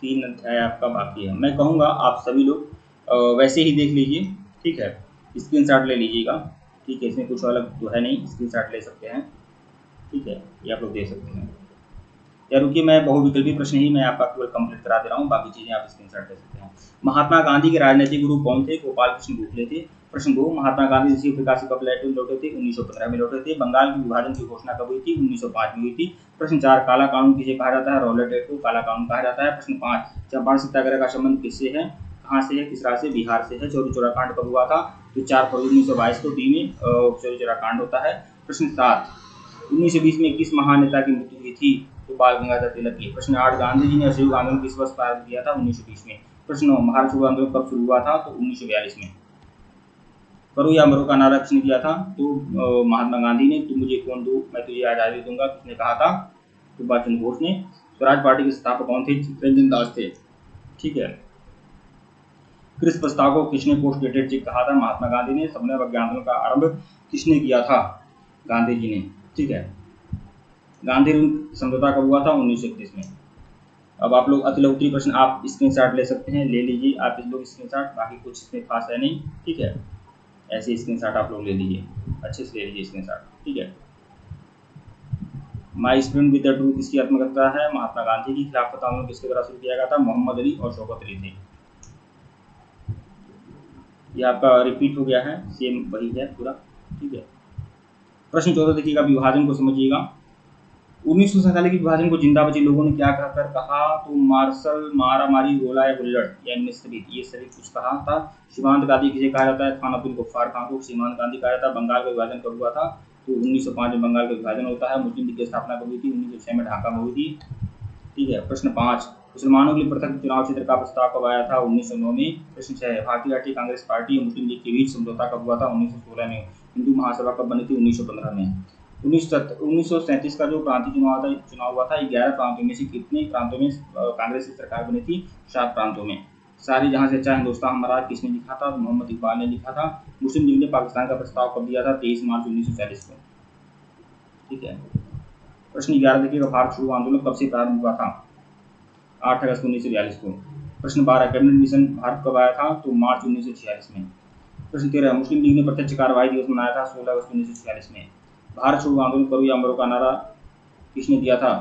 3 अध्याय आपका बाकी है। मैं कहूँगा आप सभी लोग वैसे ही देख लीजिए। ठीक है, स्क्रीनशॉट ले लीजिएगा। ठीक है, इसमें कुछ अलग तो है नहीं, स्क्रीनशॉट ले सकते हैं। ठीक है, ये आप लोग देख सकते हैं। या रुकिए, मैं बहुविकल्पी प्रश्न ही मैं आपका केवल कंप्लीट करा दे रहा हूँ, बाकी चीज़ें आप स्क्रीनशॉट ले सकते हैं। महात्मा गांधी के राजनीतिक गुरु कौन थे? गोपाल कृष्ण गोखले थे। प्रश्न 2, महात्मा गांधी दक्षिण अफ्रीका से कब लौटे थे? 1915 में लौटे थे। बंगाल के विभाजन की घोषणा कब हुई थी? 1905 में हुई थी। प्रश्न 4, काला कानून किसे कहा जाता है? रॉलेट एक्ट को काला कानून कहा जाता है। प्रश्न 5, चंपारण सत्याग्रह का संबंध किससे है? कहाँ से है? किस राज्य से? बिहार से है। चौरी चौरा कांड कब हुआ था? तो 4 फरवरी 1922 को दी में चौरी चौरा कांड होता है। प्रश्न 7, 1920 में किस महान नेता की मृत्यु हुई थी? तो बाल गंगाधर तिलक की। प्रश्न 8, गांधी जी ने असहयोग आंदोलन किस वर्ष प्रारंभ किया था? 1920 में। प्रश्न 9, भारत छोड़ो आंदोलन कब शुरू हुआ था? तो 1942 में। करो या मरो का नारा किसने दिया था? तो महात्मा गांधी ने। तुम मुझे खून दो मैं तुझे आजादी दूंगा किसने कहा था? सुभाष चंद्र बोस ने। स्वराज पार्टी के स्थापक कौन थे? चित्तरंजन दास थे। ठीक है, क्रिस प्रस्ताव को किसने पोस्ट डेटेड चेक कहा था? महात्मा गांधी ने। सबने आंदोलन का आरंभ किसने किया था? गांधी जी ने। ठीक है, गांधी समझौता कब हुआ था? 1931 में। अब आप लोग अति उत्तरी प्रश्न आप स्क्रीनशॉट ले सकते हैं, ले लीजिए आप इस लोग स्क्रीनशॉट, बाकी कुछ इसमें खास है नहीं। ठीक है, ऐसे स्क्रीनशॉट आप लोग ले लीजिए, अच्छे से ले लीजिए स्क्रीनशॉट। ठीक है, my student with the truth किसकी आत्मकथा है? महात्मा गांधी की। खिलाफत आंदोलन किसके द्वारा शुरू किया गया था? मोहम्मद अली और शौकत अली थे। ये आपका रिपीट हो गया है, सेम वही है पूरा। ठीक है, प्रश्न 14 देखिएगा, विभाजन को समझिएगा। 1947 के विभाजन को जिंदा बचे लोगों ने क्या कहकर कहा? तो मार्शल, मारा मारी, गोला या हुल्लड़, या इनमें सभी, ये सभी कुछ कहा था। सीमांत गांधी किसे कहा जाता है? खान अब्दुल गफ्फार खान को सीमांत गांधी कहा जाता है। बंगाल का विभाजन कब हुआ था? तो 1905 में बंगाल का विभाजन होता है। मुस्लिम लीग की स्थापना कब हुई थी? 1906 में ढाका में हुई थी। ठीक है, प्रश्न 5, मुसलमानों के लिए पृथक चुनाव क्षेत्र का प्रस्ताव कब आया था? 1909 में। प्रश्न 6, भारतीय राष्ट्रीय कांग्रेस पार्टी और मुस्लिम लीग के बीच समझौता कब हुआ था? 1916 में। हिंदू महासभा कब बनी थी? 1915 में। 1937 का जो प्रांतीय चुनाव हुआ था, 11 प्रांतों में से कितने प्रांतों में कांग्रेस की सरकार बनी थी? 7 प्रांतों में। सारी जहां से अच्छा हिंदुस्तान हमारा किसने लिखा था? मोहम्मद इकबाल ने लिखा था। मुस्लिम लीग ने पाकिस्तान का प्रस्ताव कब दिया था? 23 मार्च 1940 को। ठीक है, प्रश्न 11 देखिएगा, भारत छोड़ो आंदोलन कब से प्रारंभ हुआ था? 8 अगस्त 1942 को। प्रश्न 12, कैबिनेट मिशन भारत कब आया था? तो मार्च 1946 में। प्रश्न 13, मुस्लिम लीग ने प्रत्यक्ष कार्रवाई दिवस मनाया था? 16 अगस्त 1946 में। भारत छोड़ो आंदोलन करो या मरो का नारा किसने दिया था?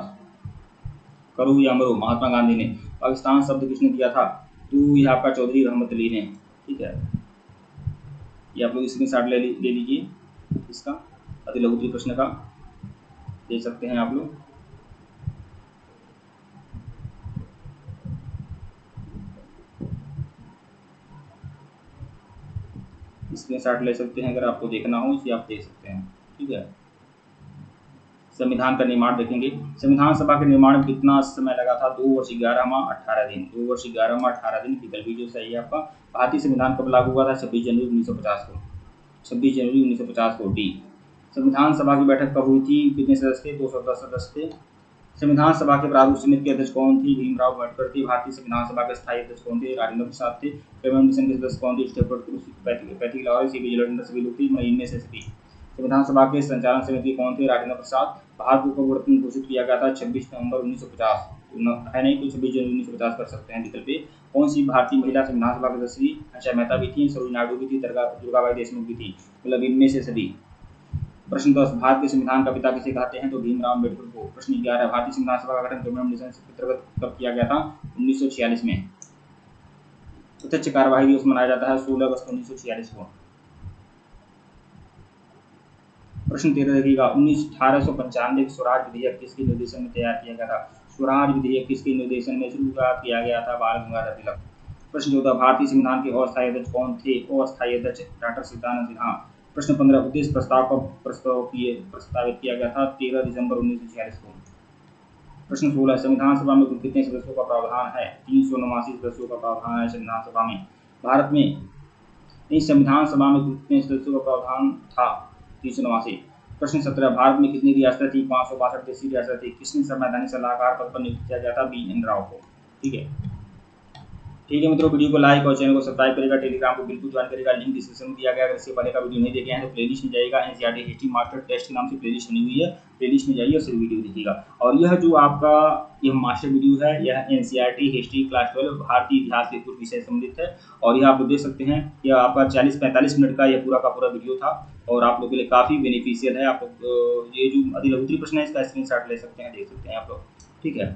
करो या मरो, महात्मा गांधी ने। पाकिस्तान शब्द किसने दिया था? तो यह आपका चौधरी रहमत अली ने। ठीक है, ये आप लोग स्क्रीनशॉट ले लीजिए इसका, अति लघु प्रश्न का, देख सकते हैं आप लोग। स्क्रीनशॉट ले सकते हैं, अगर आपको देखना हो इसे आप देख सकते हैं। ठीक है, संविधान का निर्माण देखेंगे। संविधान सभा के निर्माण में कितना समय लगा था? 2 वर्ष 11 माह 18 दिन। 2 वर्ष 11 माह 18 दिन, विकल्प भी जो सही है आपका। भारतीय संविधान कब लागू हुआ था? 26 जनवरी 1950 को। 26 जनवरी 1950 को, डी। संविधान सभा की बैठक कब हुई थी? कितने सदस्य थे? 210 सदस्य थे। संविधान सभा के प्रारूप समिति के अध्यक्ष कौन थी? भीमराव अम्बेडकर थे। भारतीय संविधान सभा के स्थायी अध्यक्ष कौन थे? राजेंद्र प्रसाद थे। कैबिनेट मिशन के सदस्य कौन थे? स्टेफर्ड पैथिक लॉरेंस, सभी लोग थे, इनमें से सभी। संविधान सभा के संचालन समिति कौन थे? राजेंद्र प्रसाद। भारत को कब गणतंत्र घोषित किया गया था? 26 नवंबर 1950। है नहीं तो 26 जनवरी 1950 कर सकते हैं विकल्प पे। कौन सी भारतीय महिला संविधान सभा के सदस्य? आशा मेहता भी थी, सरोजिनी नायडू भी थी, दुर्गाबाई देशमुख भी थी। मतलब इनमें से सभी। प्रश्न 10, भारत के संविधान का पिता किसे कहते हैं? तो भीमराव अम्बेडकर को। प्रश्न 11, भारतीय संविधान सभा का गठन कैबिनेट मिशन के अंतर्गत कब किया गया था? 1946 में। प्रत्यक्ष कार्यवाही दिवस मनाया जाता है 16 अगस्त 1946 को। प्रश्न 13 देखिएगा, 1895 स्वराज विधेयक किसके निर्देशन में तैयार किया गया था? स्वराज विधेयक किसके निर्देशन में शुरुआत किया गया था? बाल गंगाधर तिलक। प्रश्न 14, भारतीय संविधान के अस्थायी अध्यक्ष कौन थे? अस्थायी अध्यक्ष डॉक्टर सत्यानंद सिन्हा। प्रश्न 15, उद्देश्य प्रस्ताव कब प्रस्तावित किया गया था? 13 दिसंबर 1946 को। प्रश्न 16, संविधान सभा में कुल कितने सदस्यों का प्रावधान है? 379 सदस्यों का प्रावधान है संविधान सभा में। भारत में इस संविधान सभा में कितने सदस्यों का प्रावधान था? 379। प्रश्न 17, भारत में कितनी रियासतें थी? 562 देशी रियासतें थी। किसने संवैधानिक सलाहकार पद पर नियुक्त किया गया था? बी एन राव को। ठीक है, ठीक है मित्रों, वीडियो को लाइक और चैनल को सब्सक्राइब करेगा, टेलीग्राम को बिल्कुल ज्वाइन करेगा, लिंक डिस्क्रिप्शन में दिया गया। अगर इससे पहले का वीडियो नहीं देखे हैं तो प्लेलिस्ट में जाइएगा, एनसीईआरटी हिस्ट्री मास्टर टेस्ट के नाम से प्लेलिस्ट बनी हुई है, प्लेलिस्ट में जाइए और सिर्फ वीडियो देखिएगा। और यह जो आपका यह मास्टर वीडियो है, यह एनसीईआरटी हिस्ट्री क्लास 12 भारतीय इतिहास के कुछ विषय संबंधित है। और यह आप लोग देख सकते हैं, यह आपका 40-45 मिनट का यह पूरा का पूरा वीडियो था और आप लोग के लिए काफ़ी बेनिफिशियल है। आप लोग ये जो अधिक प्रश्न है इसका स्क्रीनशॉट ले सकते हैं, देख सकते हैं आप लोग। ठीक है,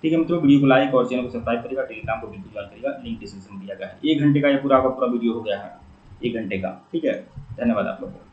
ठीक है मित्रों, वीडियो को लाइक और चैनल को सब्सक्राइब करेगा, टेलीग्राम को बिल्कुल ज्वाइन करेगा, लिंक डिस्क्रिप्शन में दिया गया है। 1 घंटे का ये पूरा का पूरा वीडियो हो गया है, 1 घंटे का। ठीक है, धन्यवाद आप लोग को।